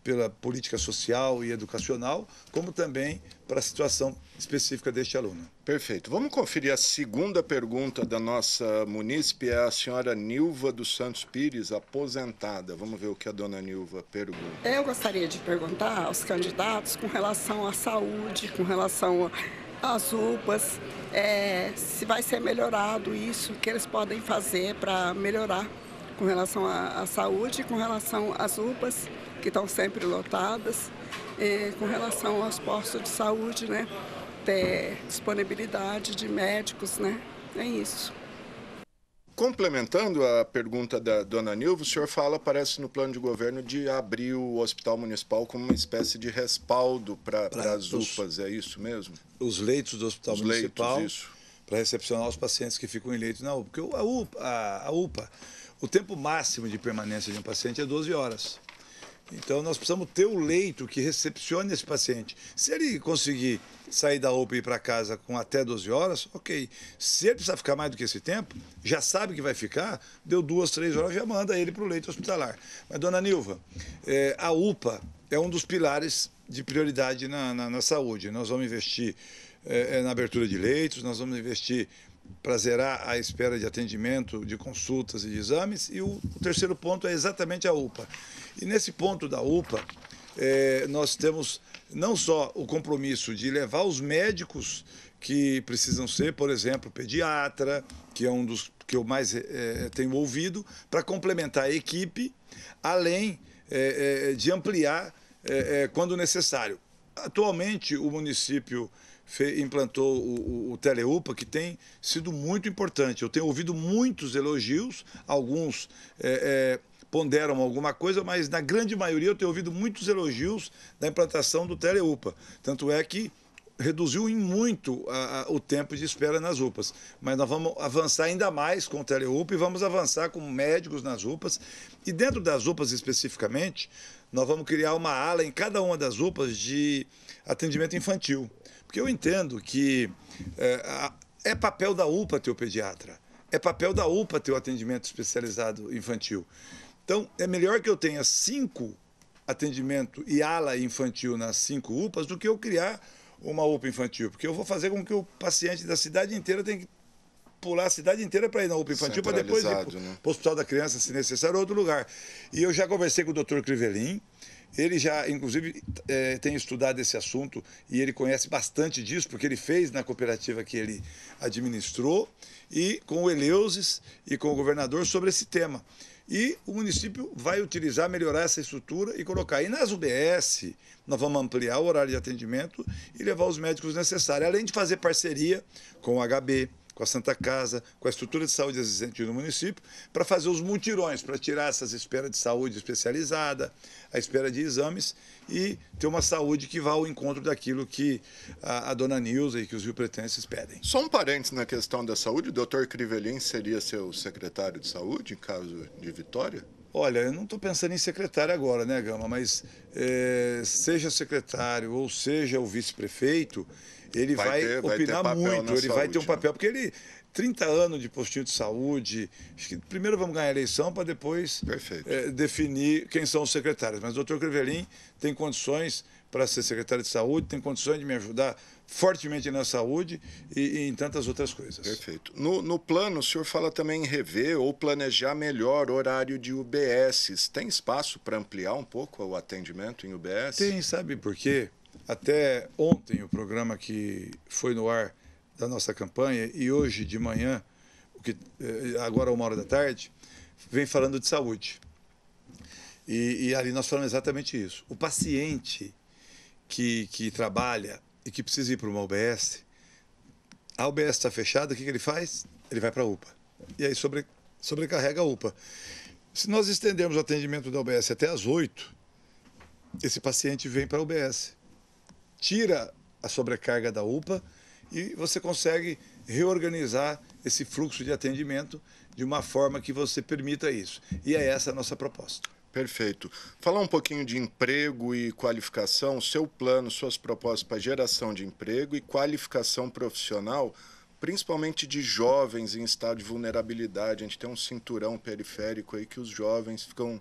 pela política social e educacional, como também para a situação específica deste aluno. Perfeito. Vamos conferir a segunda pergunta da nossa munícipe, é a senhora Nilva dos Santos Pires, aposentada. Vamos ver o que a dona Nilva pergunta. Eu gostaria de perguntar aos candidatos com relação à saúde, com relação às UPAs, se vai ser melhorado isso, o que eles podem fazer para melhorar com relação à saúde, com relação às UPAs, que estão sempre lotadas, com relação aos postos de saúde, né? Ter disponibilidade de médicos, né? É isso. Complementando a pergunta da dona Nilva, o senhor fala, parece no plano de governo, de abrir o Hospital Municipal como uma espécie de respaldo para as UPAs, é isso mesmo? Os leitos do Hospital Municipal, para recepcionar os pacientes que ficam em leitos na UPA. Porque a UPA, o tempo máximo de permanência de um paciente é 12 horas. Então, nós precisamos ter o leito que recepcione esse paciente. Se ele conseguir sair da UPA e ir para casa com até 12 horas, ok. Se ele precisar ficar mais do que esse tempo, já sabe que vai ficar, deu 2, 3 horas, já manda ele para o leito hospitalar. Mas, dona Nilva, a UPA é um dos pilares de prioridade na saúde. Nós vamos investir na abertura de leitos, nós vamos investir para zerar a espera de atendimento, de consultas e de exames. E o terceiro ponto é exatamente a UPA. E nesse ponto da UPA, nós temos não só o compromisso de levar os médicos que precisam ser, por exemplo, pediatra, que é um dos que eu mais tenho ouvido, para complementar a equipe, além de ampliar quando necessário. Atualmente, o município implantou o Teleupa, que tem sido muito importante. Eu tenho ouvido muitos elogios, alguns ponderam alguma coisa, mas na grande maioria eu tenho ouvido muitos elogios da implantação do Teleupa. Tanto é que reduziu em muito o tempo de espera nas UPAs. Mas nós vamos avançar ainda mais com o Teleupa e vamos avançar com médicos nas UPAs. E dentro das UPAs especificamente, nós vamos criar uma ala em cada uma das UPAs de atendimento infantil. Porque eu entendo que é papel da UPA ter o pediatra, é papel da UPA ter o atendimento especializado infantil. Então, é melhor que eu tenha 5 atendimento e ala infantil nas 5 UPAs do que eu criar uma UPA infantil, porque eu vou fazer com que o paciente da cidade inteira tenha que pular a cidade inteira para ir na UPA infantil, para depois ir para o Hospital da Criança, se necessário, ou outro lugar. E eu já conversei com o Dr. Crivelin, ele já, inclusive, tem estudado esse assunto e ele conhece bastante disso, porque ele fez na cooperativa que ele administrou, e com o Eleusis e com o governador sobre esse tema. E o município vai utilizar, melhorar essa estrutura e colocar. E nas UBS, nós vamos ampliar o horário de atendimento e levar os médicos necessários, além de fazer parceria com o HB, com a Santa Casa, com a estrutura de saúde existente no município, para fazer os mutirões, para tirar essas esperas de saúde especializada, a espera de exames e ter uma saúde que vá ao encontro daquilo que a dona Nilza e que os riopretenses pedem. Só um parênteses na questão da saúde, o doutor Crivelin seria seu secretário de saúde em caso de vitória? Olha, eu não estou pensando em secretário agora, né, Gama? Mas seja secretário ou seja o vice-prefeito, ele vai opinar muito, ele vai ter um papel, porque ele 30 anos de postinho de saúde, acho que primeiro vamos ganhar a eleição para depois definir quem são os secretários. Mas o doutor Crivelin tem condições para ser secretário de saúde, tem condições de me ajudar fortemente na saúde e em tantas outras coisas. Perfeito. No plano, o senhor fala também em rever ou planejar melhor o horário de UBSs. Tem espaço para ampliar um pouco o atendimento em UBS? Tem, sabe por quê? Até ontem o programa que foi no ar da nossa campanha e hoje de manhã, agora 13h, vem falando de saúde. E ali nós falamos exatamente isso. O paciente que trabalha e que precisa ir para uma UBS, a UBS está fechada, o que ele faz? Ele vai para a UPA. E aí sobrecarrega a UPA. Se nós estendermos o atendimento da UBS até às 8, esse paciente vem para a UBS. Tira a sobrecarga da UPA e você consegue reorganizar esse fluxo de atendimento de uma forma que você permita isso. E é essa a nossa proposta. Perfeito. Falar um pouquinho de emprego e qualificação, seu plano, suas propostas para geração de emprego e qualificação profissional, principalmente de jovens em estado de vulnerabilidade. A gente tem um cinturão periférico aí que os jovens ficam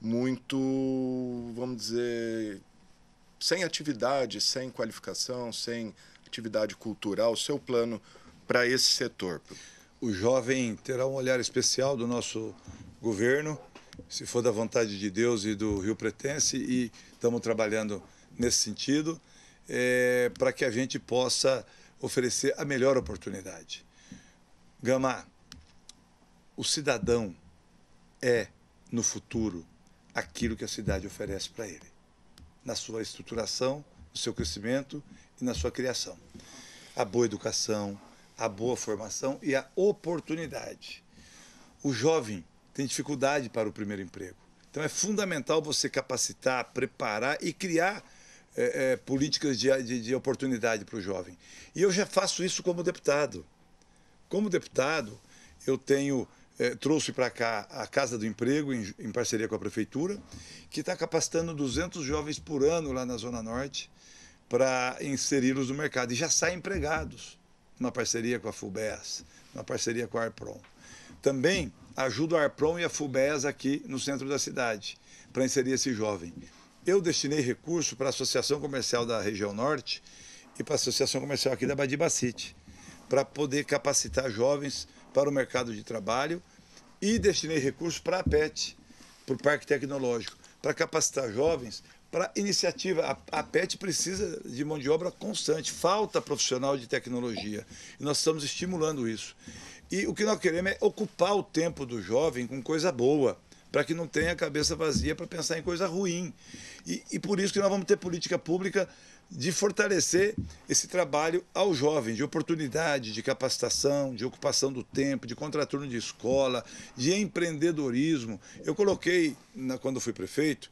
muito, vamos dizer, sem atividade, sem qualificação, sem atividade cultural. Seu plano para esse setor? O jovem terá um olhar especial do nosso governo, se for da vontade de Deus e do riopretense, e estamos trabalhando nesse sentido, para que a gente possa oferecer a melhor oportunidade. Gama, o cidadão é, no futuro, aquilo que a cidade oferece para ele, na sua estruturação, no seu crescimento e na sua criação. A boa educação, a boa formação e a oportunidade. O jovem tem dificuldade para o primeiro emprego. Então é fundamental você capacitar, preparar e criar políticas de oportunidade para o jovem. E eu já faço isso como deputado. Como deputado, eu trouxe para cá a Casa do Emprego, em parceria com a Prefeitura, que está capacitando 200 jovens por ano lá na Zona Norte para inseri-los no mercado. E já saem empregados, numa parceria com a FUBES, numa parceria com a Arprom. Também ajudo a Arprom e a FUBES aqui no centro da cidade, para inserir esse jovem. Eu destinei recurso para a Associação Comercial da Região Norte e para a Associação Comercial aqui da Badibacite, para poder capacitar jovens para o mercado de trabalho, e destinei recursos para a PET, para o Parque Tecnológico, para capacitar jovens para iniciativa. A PET precisa de mão de obra constante, falta profissional de tecnologia, e nós estamos estimulando isso. E o que nós queremos é ocupar o tempo do jovem com coisa boa, para que não tenha a cabeça vazia para pensar em coisa ruim. E por isso que nós vamos ter política pública de fortalecer esse trabalho ao jovem, de oportunidade, de capacitação, de ocupação do tempo, de contraturno de escola, de empreendedorismo. Eu coloquei, quando fui prefeito,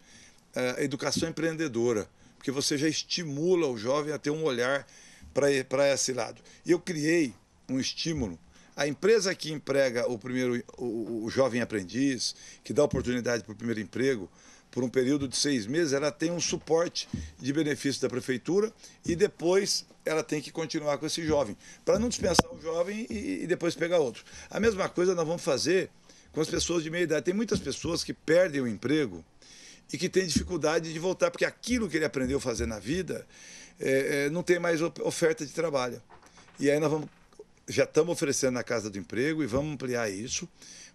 a educação empreendedora, porque você já estimula o jovem a ter um olhar para esse lado. E eu criei um estímulo. A empresa que emprega o jovem aprendiz, que dá oportunidade para o primeiro emprego, por um período de 6 meses, ela tem um suporte de benefício da prefeitura e depois ela tem que continuar com esse jovem, para não dispensar o jovem e depois pegar outro. A mesma coisa nós vamos fazer com as pessoas de meia idade. Tem muitas pessoas que perdem o emprego e que têm dificuldade de voltar, porque aquilo que ele aprendeu a fazer na vida não tem mais oferta de trabalho. E aí nós já estamos oferecendo na Casa do Emprego e vamos ampliar isso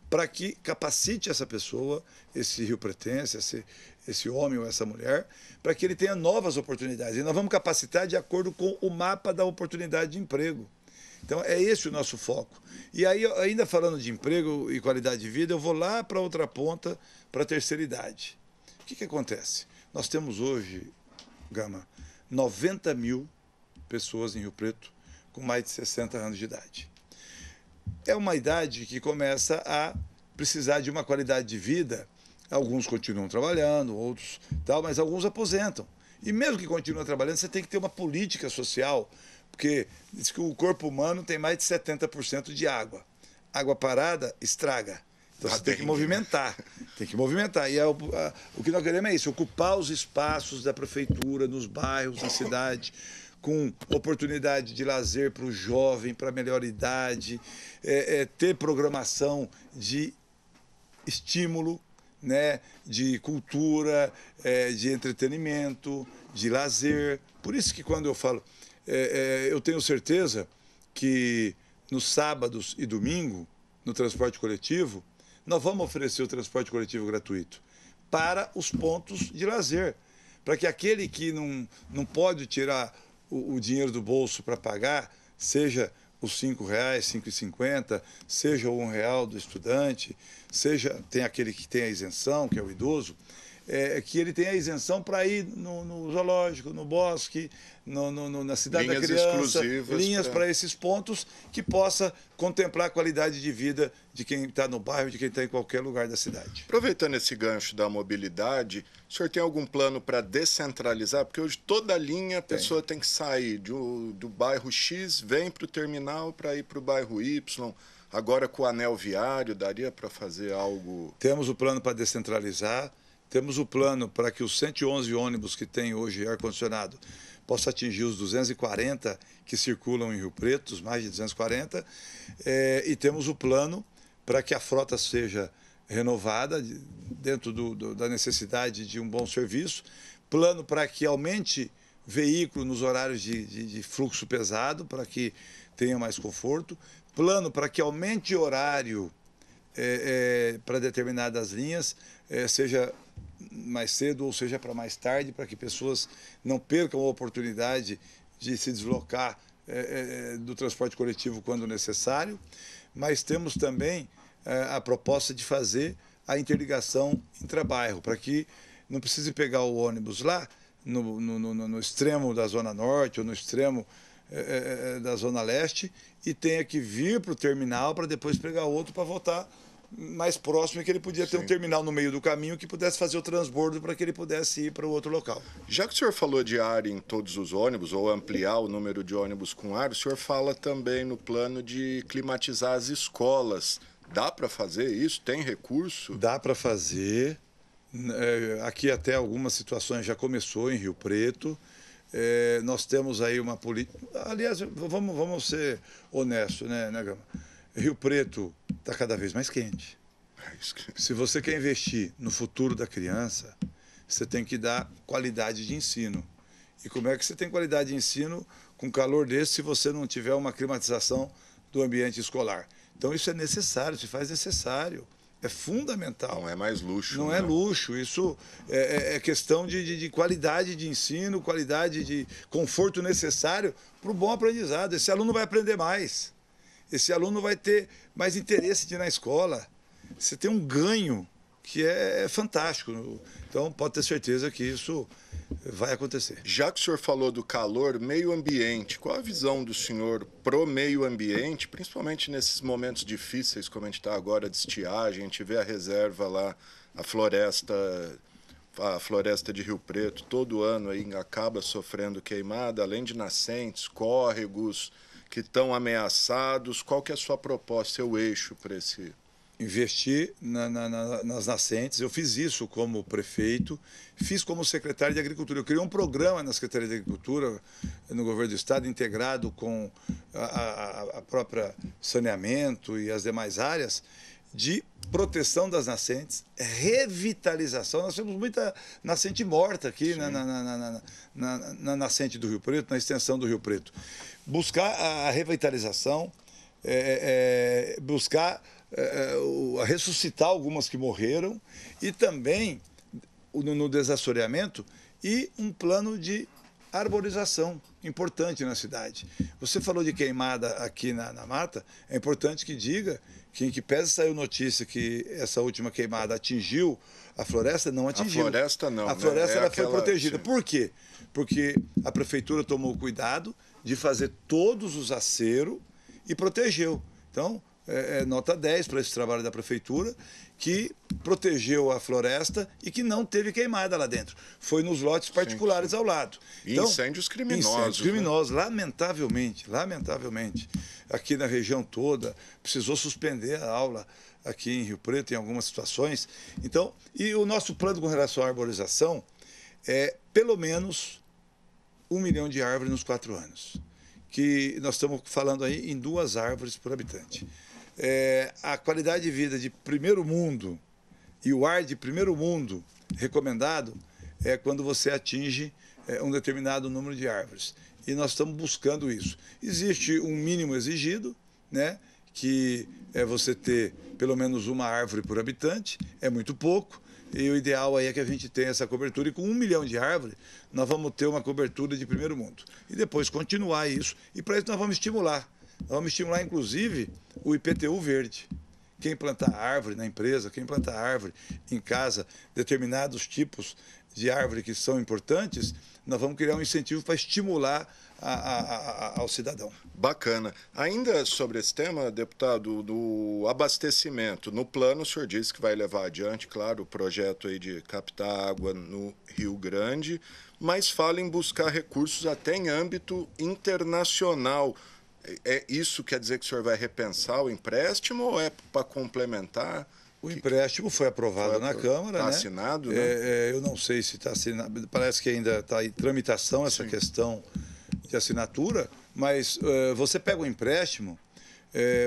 para que capacite essa pessoa, esse riopretense, esse homem ou essa mulher, para que ele tenha novas oportunidades. E nós vamos capacitar de acordo com o mapa da oportunidade de emprego. Então, é esse o nosso foco. E aí, ainda falando de emprego e qualidade de vida, eu vou lá para outra ponta, para a terceira idade. O que acontece? Nós temos hoje, Gama, 90 mil pessoas em Rio Preto com mais de 60 anos de idade. é uma idade que começa a precisar de uma qualidade de vida. Alguns continuam trabalhando, outros tal, mas alguns aposentam. E mesmo que continuem trabalhando, você tem que ter uma política social, porque diz que o corpo humano tem mais de 70% de água. Água parada estraga. Então você tem que movimentar. Tem que movimentar. E o que nós queremos é isso, ocupar os espaços da prefeitura, nos bairros, na cidade, com oportunidade de lazer para o jovem, para a melhor idade, ter programação de estímulo, né, de cultura, de entretenimento, de lazer. Por isso que quando eu falo, eu tenho certeza que nos sábados e domingo, no transporte coletivo, nós vamos oferecer o transporte coletivo gratuito para os pontos de lazer, para que aquele que não pode tirar o dinheiro do bolso para pagar, seja os R$ 5,00, R$ 5,50, seja o R$ 1 do estudante, seja, tem aquele que tem a isenção, que é o idoso, que ele tem a isenção para ir no zoológico, no bosque, na cidade linhas da criança, exclusivas linhas para esses pontos, que possa contemplar a qualidade de vida de quem está no bairro, de quem está em qualquer lugar da cidade. Aproveitando esse gancho da mobilidade, o senhor tem algum plano para descentralizar? Porque hoje toda linha a pessoa tem que sair do bairro X, vem para o terminal para ir para o bairro Y. Agora com o anel viário, daria para fazer algo? Temos o plano para descentralizar, temos o plano para que os 111 ônibus que tem hoje ar-condicionado possa atingir os 240 que circulam em Rio Preto, os mais de 240, e temos o plano para que a frota seja renovada dentro da necessidade de um bom serviço, plano para que aumente veículo nos horários de fluxo pesado, para que tenha mais conforto, plano para que aumente horário para determinadas linhas, seja mais cedo ou seja para mais tarde, para que pessoas não percam a oportunidade de se deslocar do transporte coletivo quando necessário. Mas temos também a proposta de fazer a interligação intrabairro, para que não precise pegar o ônibus lá no extremo da Zona Norte ou no extremo da Zona Leste e tenha que vir para o terminal para depois pegar outro para voltar mais próximo, e que ele podia ter um terminal no meio do caminho que pudesse fazer o transbordo para que ele pudesse ir para o outro local. Já que o senhor falou de ar em todos os ônibus, ou ampliar o número de ônibus com ar, o senhor fala também no plano de climatizar as escolas. Dá para fazer isso? Tem recurso? Dá para fazer. Aqui até algumas situações já começou em Rio Preto. Nós temos aí uma política... Aliás, vamos ser honestos, né, Gama? Rio Preto está cada vez mais quente. Se você quer investir no futuro da criança, você tem que dar qualidade de ensino. E como é que você tem qualidade de ensino com calor desse se você não tiver uma climatização do ambiente escolar? Então isso é necessário, se faz necessário. É fundamental. Não é mais luxo. Não é luxo. Isso é questão de qualidade de ensino, qualidade de conforto necessário para o bom aprendizado. Esse aluno vai aprender mais. Esse aluno vai ter mais interesse de ir na escola. Você tem um ganho que é fantástico. Então, pode ter certeza que isso vai acontecer. Já que o senhor falou do calor, meio ambiente, qual a visão do senhor pro meio ambiente, principalmente nesses momentos difíceis, como a gente está agora de estiagem, a gente vê a reserva lá, a floresta de Rio Preto, todo ano aí acaba sofrendo queimada, além de nascentes, córregos que estão ameaçados. Qual que é a sua proposta, seu eixo para esse... Investir nas nascentes. Eu fiz isso como prefeito, fiz como secretário de Agricultura. Eu criei um programa na Secretaria de Agricultura, no governo do Estado, integrado com a própria saneamento e as demais áreas, de proteção das nascentes, revitalização. Nós temos muita nascente morta aqui na nascente do Rio Preto, na extensão do Rio Preto. Buscar a revitalização, buscar ressuscitar algumas que morreram e também no desassoreamento e um plano de arborização importante na cidade. Você falou de queimada aqui na mata, é importante que diga que em que pese saiu notícia que essa última queimada atingiu a floresta, não atingiu. A floresta não. A floresta ela foi protegida. Sim. Por quê? Porque a prefeitura tomou cuidado de fazer todos os aceros e protegeu. Então, nota 10 para esse trabalho da Prefeitura, que protegeu a floresta e que não teve queimada lá dentro. Foi nos lotes particulares ao lado. Então, incêndios criminosos. Incêndios criminosos, né? Lamentavelmente. Aqui na região toda, precisou suspender a aula aqui em Rio Preto, em algumas situações. Então, e o nosso plano com relação à arborização é pelo menos 1 milhão de árvores nos 4 anos. Que nós estamos falando aí em 2 árvores por habitante. A qualidade de vida de primeiro mundo e o ar de primeiro mundo recomendado é quando você atinge um determinado número de árvores. E nós estamos buscando isso. Existe um mínimo exigido, né, que é você ter pelo menos 1 árvore por habitante, é muito pouco, e o ideal aí é que a gente tenha essa cobertura, e com 1 milhão de árvores, nós vamos ter uma cobertura de primeiro mundo. E depois continuar isso, e para isso nós vamos estimular. Nós vamos estimular, inclusive, o IPTU verde. Quem plantar árvore na empresa, quem plantar árvore em casa, determinados tipos de árvore que são importantes, nós vamos criar um incentivo para estimular ao cidadão. Bacana. Ainda sobre esse tema, deputado, do abastecimento, no plano o senhor disse que vai levar adiante, claro, o projeto aí de captar água no Rio Grande, mas fala em buscar recursos até em âmbito internacional. Isso quer dizer que o senhor vai repensar o empréstimo ou é para complementar? O empréstimo foi aprovado na Câmara, está né? assinado, né? Eu não sei se está assinado, parece que ainda está em tramitação essa questão de assinatura, mas você pega um empréstimo,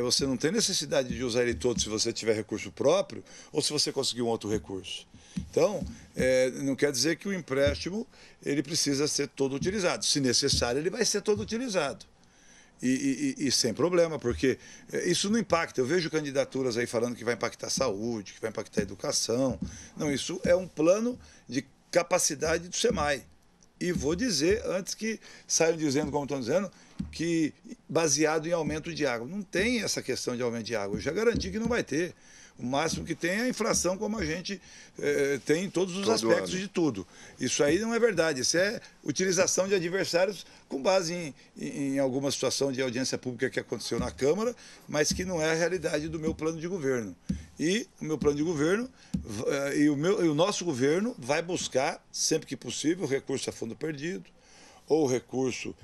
você não tem necessidade de usar ele todo se você tiver recurso próprio ou se você conseguir um outro recurso. Então, não quer dizer que o empréstimo ele precisa ser todo utilizado. Se necessário, ele vai ser todo utilizado. E sem problema, porque isso não impacta. Eu vejo candidaturas aí falando que vai impactar a saúde, que vai impactar a educação. Não, isso é um plano de capacidade do SEMAI. E vou dizer, antes que saiam dizendo, como estão dizendo, que baseado em aumento de água. Não tem essa questão de aumento de água. Eu já garanti que não vai ter. O máximo que tem é a inflação, como a gente tem em todos os aspectos de tudo. Isso aí não é verdade. Isso é utilização de adversários com base em alguma situação de audiência pública que aconteceu na Câmara, mas que não é a realidade do meu plano de governo. E o meu plano de governo e o nosso governo vai buscar, sempre que possível, recurso a fundo perdido ou recurso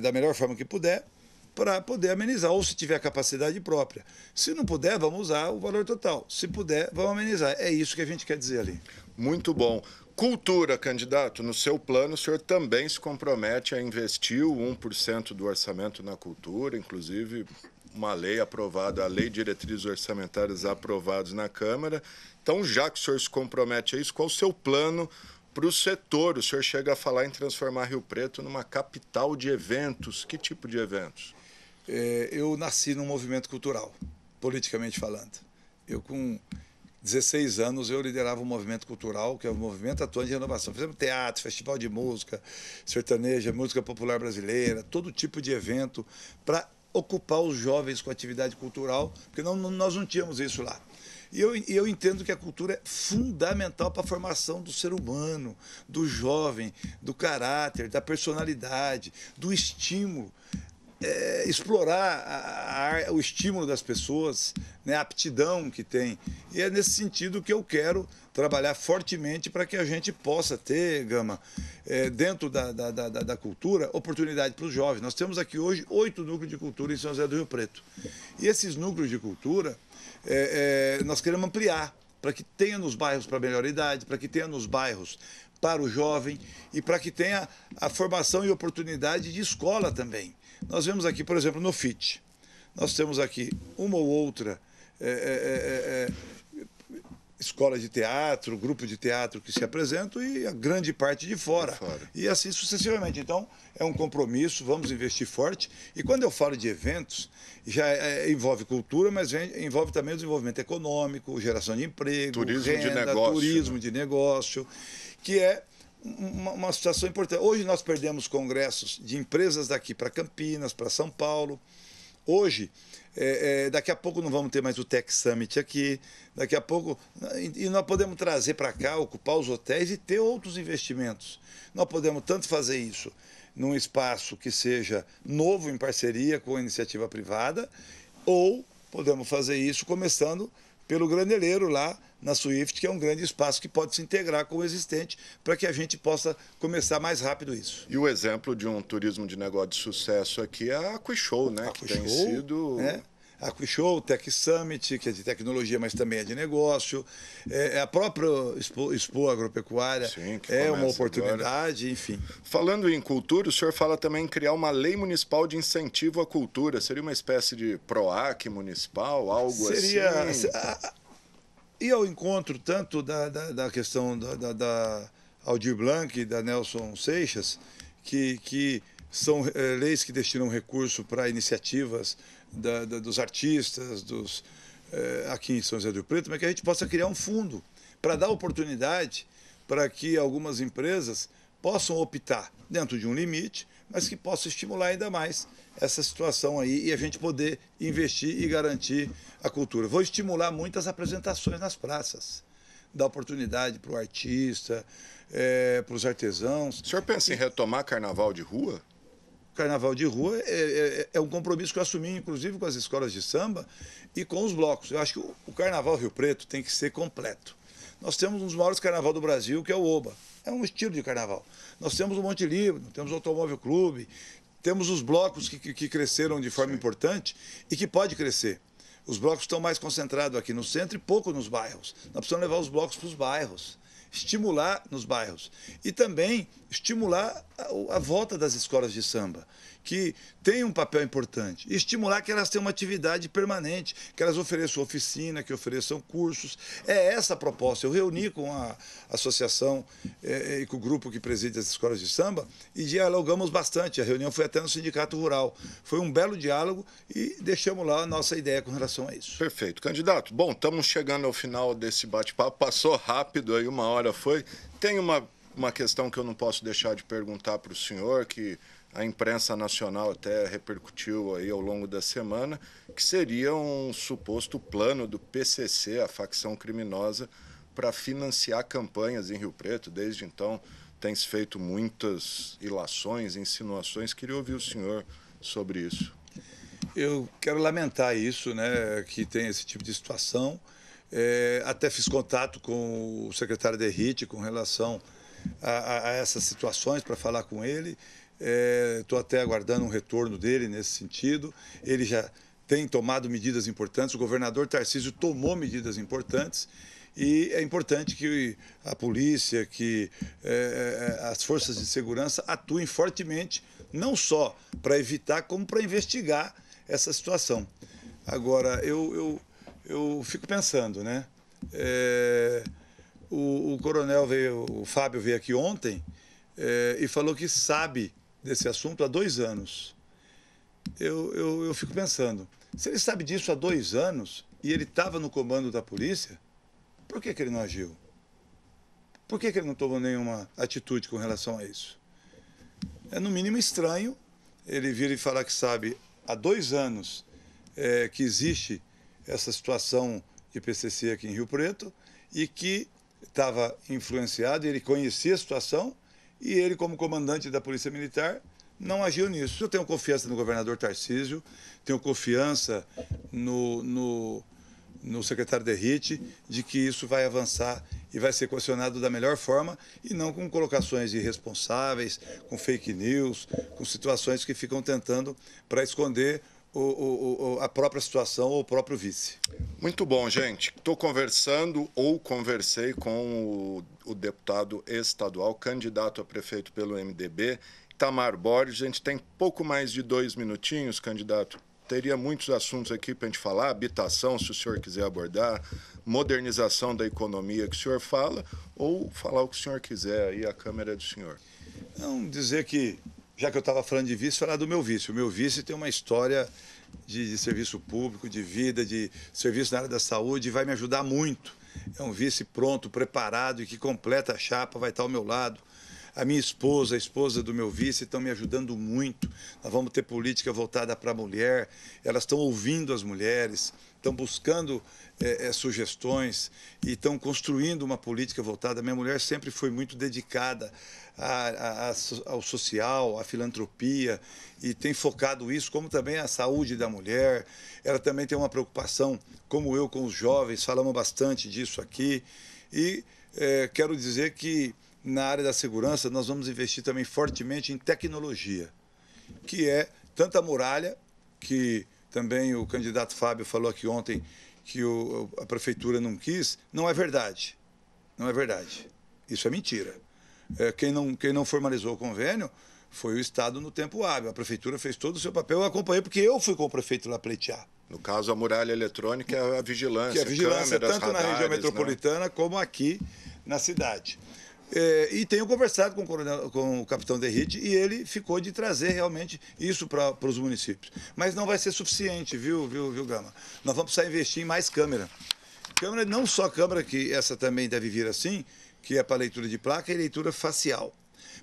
da melhor forma que puder, para poder amenizar, ou se tiver capacidade própria. Se não puder, vamos usar o valor total. Se puder, vamos amenizar. É isso que a gente quer dizer ali. Muito bom. Cultura, candidato, no seu plano o senhor também se compromete a investir o 1% do orçamento na cultura, inclusive uma lei aprovada, a Lei de Diretrizes Orçamentárias aprovados na Câmara. Então, já que o senhor se compromete a isso, qual o seu plano para o setor? O senhor chega a falar em transformar Rio Preto numa capital de eventos. Que tipo de eventos? Eu nasci num movimento cultural, politicamente falando. Eu, com 16 anos, eu liderava um movimento cultural, que é o Movimento Atuante de Renovação. Fizemos teatro, festival de música sertaneja, música popular brasileira, todo tipo de evento para ocupar os jovens com atividade cultural, porque nós não tínhamos isso lá. E eu entendo que a cultura é fundamental para a formação do ser humano, do jovem, do caráter, da personalidade, do estímulo. Explorar o estímulo das pessoas, né, a aptidão que tem. E é nesse sentido que eu quero trabalhar fortemente para que a gente possa ter, Gama, dentro da cultura, oportunidade para os jovens. Nós temos aqui hoje 8 núcleos de cultura em São José do Rio Preto. E esses núcleos de cultura, nós queremos ampliar, para que tenha nos bairros para a melhor idade, para que tenha nos bairros para o jovem e para que tenha a formação e oportunidade de escola também. Nós vemos aqui, por exemplo, no FIT, nós temos aqui uma ou outra escola de teatro, grupo de teatro que se apresentam e a grande parte de fora. E assim sucessivamente. Então, é um compromisso, vamos investir forte. E quando eu falo de eventos, já envolve cultura, mas envolve também o desenvolvimento econômico, geração de emprego, turismo de negócio, que é uma situação importante. Hoje nós perdemos congressos de empresas daqui para Campinas, para São Paulo. Hoje, daqui a pouco não vamos ter mais o Tech Summit aqui, daqui a pouco, e nós podemos trazer para cá, ocupar os hotéis e ter outros investimentos. Nós podemos tanto fazer isso num espaço que seja novo em parceria com a iniciativa privada, ou podemos fazer isso começando pelo graneleiro lá na Swift, que é um grande espaço que pode se integrar com o existente para que a gente possa começar mais rápido isso. E o exemplo de um turismo de negócio de sucesso aqui é a Aquishow, né? Que tem sido... A Aquishow, Tech Summit, que é de tecnologia, mas também é de negócio. A própria Expo Agropecuária. Sim, que é uma começa oportunidade, agora. Enfim. Falando em cultura, o senhor fala também em criar uma lei municipal de incentivo à cultura. Seria uma espécie de PROAC municipal, algo assim? E ao encontro tanto da questão da Aldir Blanc e da Nelson Seixas, que são leis que destinam recurso para iniciativas dos artistas, aqui em São José do Rio Preto, mas que a gente possa criar um fundo para dar oportunidade para que algumas empresas possam optar dentro de um limite, mas que possam estimular ainda mais essa situação aí e a gente poder investir e garantir a cultura. Vou estimular muitas apresentações nas praças, dar oportunidade para o artista, para os artesãos. O senhor pensa em retomar carnaval de rua? Carnaval de rua é um compromisso que eu assumi, inclusive, com as escolas de samba e com os blocos. Eu acho que o Carnaval Rio Preto tem que ser completo. Nós temos um dos maiores carnaval do Brasil, que é o Oba. É um estilo de carnaval. Nós temos o Monte Líbano, temos o Automóvel Clube, temos os blocos que cresceram de forma importante e que pode crescer. Os blocos estão mais concentrados aqui no centro e pouco nos bairros. Nós precisamos levar os blocos para os bairros, estimular nos bairros e também estimular a volta das escolas de samba, que tem um papel importante, e estimular que elas tenham uma atividade permanente, que elas ofereçam oficina, que ofereçam cursos. É essa a proposta. Eu reuni com a associação e com o grupo que preside as escolas de samba e dialogamos bastante. A reunião foi até no Sindicato Rural. Foi um belo diálogo e deixamos lá a nossa ideia com relação a isso. Perfeito. Candidato, bom, estamos chegando ao final desse bate-papo. Passou rápido aí, 1 hora foi. Tem uma questão que eu não posso deixar de perguntar para o senhor, que a imprensa nacional até repercutiu aí ao longo da semana, que seria um suposto plano do PCC, a facção criminosa, para financiar campanhas em Rio Preto. Desde então tem se feito muitas ilações, insinuações. Queria ouvir o senhor sobre isso. Eu quero lamentar isso, né, que tem esse tipo de situação. Até fiz contato com o secretário Derrite com relação a essas situações para falar com ele. Estou até aguardando um retorno dele nesse sentido. Ele já tem tomado medidas importantes, o governador Tarcísio tomou medidas importantes e é importante que a polícia, que as forças de segurança atuem fortemente, não só para evitar, como para investigar essa situação. Agora, eu fico pensando, né? O coronel o Fábio veio aqui ontem e falou que sabe desse assunto há 2 anos. Eu fico pensando, se ele sabe disso há 2 anos e ele estava no comando da polícia, por que ele não agiu? Por que ele não tomou nenhuma atitude com relação a isso? É no mínimo estranho ele vir e falar que sabe há 2 anos que existe essa situação de PCC aqui em Rio Preto e que estava influenciado, ele conhecia a situação e ele, como comandante da Polícia Militar, não agiu nisso. Eu tenho confiança no governador Tarcísio, tenho confiança no secretário Derrite de que isso vai avançar e vai ser questionado da melhor forma e não com colocações irresponsáveis, com fake news, com situações que ficam tentando para esconder a própria situação ou o próprio vice. Muito bom, gente. Estou conversei com o deputado estadual, candidato a prefeito pelo MDB, Itamar Borges. A gente tem pouco mais de 2 minutinhos, candidato. Teria muitos assuntos aqui para a gente falar, habitação, se o senhor quiser abordar, modernização da economia que o senhor fala, ou falar o que o senhor quiser, aí a câmera é do senhor. Não, dizer que, já que eu estava falando de vice, falar do meu vice. O meu vice tem uma história de serviço público, de vida, de serviço na área da saúde, e vai me ajudar muito. É um vice pronto, preparado e que completa a chapa, vai estar ao meu lado. A minha esposa, a esposa do meu vice estão me ajudando muito. Nós vamos ter política voltada para a mulher, elas estão ouvindo as mulheres, estão buscando sugestões e estão construindo uma política voltada. Minha mulher sempre foi muito dedicada ao social, à filantropia, e tem focado isso, como também a saúde da mulher. Ela também tem uma preocupação, como eu, com os jovens, falamos bastante disso aqui. E quero dizer que na área da segurança nós vamos investir também fortemente em tecnologia, que é tanto a muralha, que também o candidato Fábio falou aqui ontem que a prefeitura não quis. Não é verdade. Não é verdade. Isso é mentira. Quem não formalizou o convênio foi o Estado no tempo hábil. A prefeitura fez todo o seu papel, eu acompanhei, porque eu fui com o prefeito lá pleitear. No caso, a muralha eletrônica é a vigilância. Que é a vigilância câmeras, tanto radares, na região metropolitana, né, como aqui na cidade. E tenho conversado com o capitão Derrite e ele ficou de trazer realmente isso para os municípios. Mas não vai ser suficiente, viu, Gama? Nós vamos precisar investir em mais câmera. Câmera, não só câmera, que essa também deve vir assim, que é para leitura de placa e leitura facial.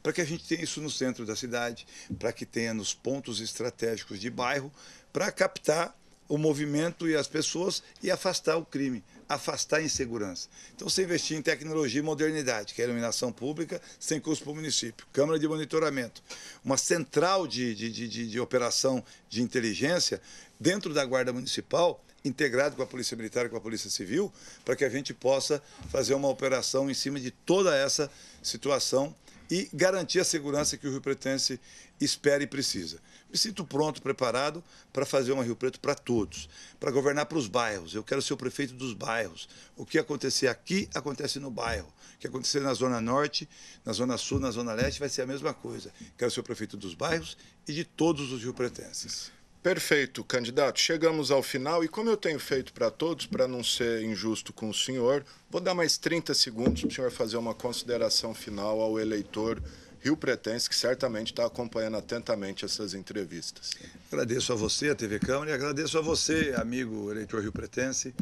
Para que a gente tenha isso no centro da cidade, para que tenha nos pontos estratégicos de bairro, para captar o movimento e as pessoas e afastar o crime, afastar a insegurança. Então, você investir em tecnologia e modernidade, que é a iluminação pública, sem custo para o município, câmara de monitoramento, uma central de operação de inteligência dentro da Guarda Municipal, integrado com a Polícia Militar e com a Polícia Civil, para que a gente possa fazer uma operação em cima de toda essa situação e garantir a segurança que o riopretense espera e precisa. Me sinto pronto, preparado para fazer uma Rio Preto para todos, para governar para os bairros. Eu quero ser o prefeito dos bairros. O que acontecer aqui, acontece no bairro. O que acontecer na Zona Norte, na Zona Sul, na Zona Leste, vai ser a mesma coisa. Quero ser o prefeito dos bairros e de todos os riopretenses. Perfeito, candidato. Chegamos ao final e como eu tenho feito para todos, para não ser injusto com o senhor, vou dar mais 30 segundos para o senhor fazer uma consideração final ao eleitor riopretense, que certamente está acompanhando atentamente essas entrevistas. Agradeço a você, a TV Câmara, e agradeço a você, amigo eleitor riopretense,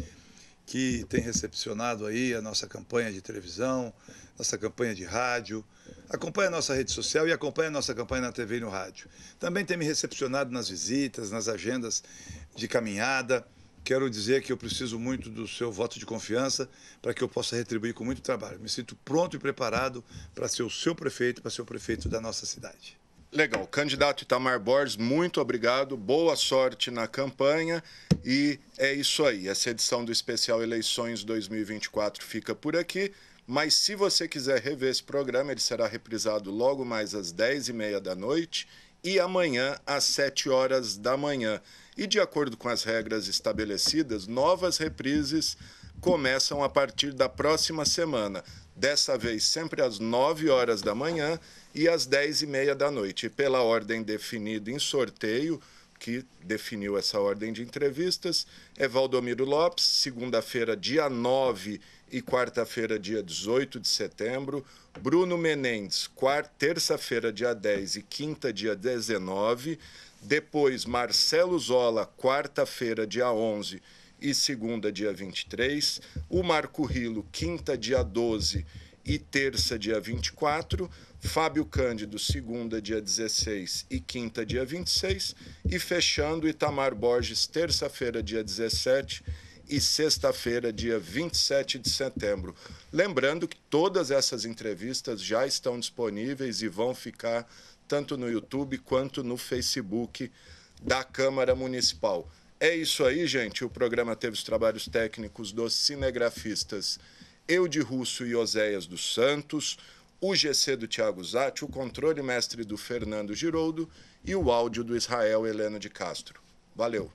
que tem recepcionado aí a nossa campanha de televisão, nossa campanha de rádio, acompanha a nossa rede social e acompanha a nossa campanha na TV e no rádio. Também tem me recepcionado nas visitas, nas agendas de caminhada. Quero dizer que eu preciso muito do seu voto de confiança para que eu possa retribuir com muito trabalho. Me sinto pronto e preparado para ser o seu prefeito, para ser o prefeito da nossa cidade. Legal. Candidato Itamar Borges, muito obrigado. Boa sorte na campanha. E é isso aí. Essa edição do Especial Eleições 2024 fica por aqui. Mas se você quiser rever esse programa, ele será reprisado logo mais às 10h30 da noite e amanhã às 7 horas da manhã. E de acordo com as regras estabelecidas, novas reprises começam a partir da próxima semana. Dessa vez sempre às 9 horas da manhã e às 10h30 da noite. E pela ordem definida em sorteio, que definiu essa ordem de entrevistas, é Valdomiro Lopes, segunda-feira, dia 9 e quarta-feira, dia 18 de setembro. Bruno Menendez, terça-feira, dia 10 e quinta, dia 19. Depois, Marcelo Zola, quarta-feira, dia 11 e segunda, dia 23. O Marco Rilo, quinta, dia 12 e terça, dia 24. Fábio Cândido, segunda, dia 16 e quinta, dia 26. E fechando, Itamar Borges, terça-feira, dia 17 e sexta-feira, dia 27 de setembro. Lembrando que todas essas entrevistas já estão disponíveis e vão ficar tanto no YouTube quanto no Facebook da Câmara Municipal. É isso aí, gente. O programa teve os trabalhos técnicos dos cinegrafistas Eude Russo e Oséias dos Santos, o GC do Thiago Zatti, o controle mestre do Fernando Giroldo e o áudio do Israel Heleno de Castro. Valeu!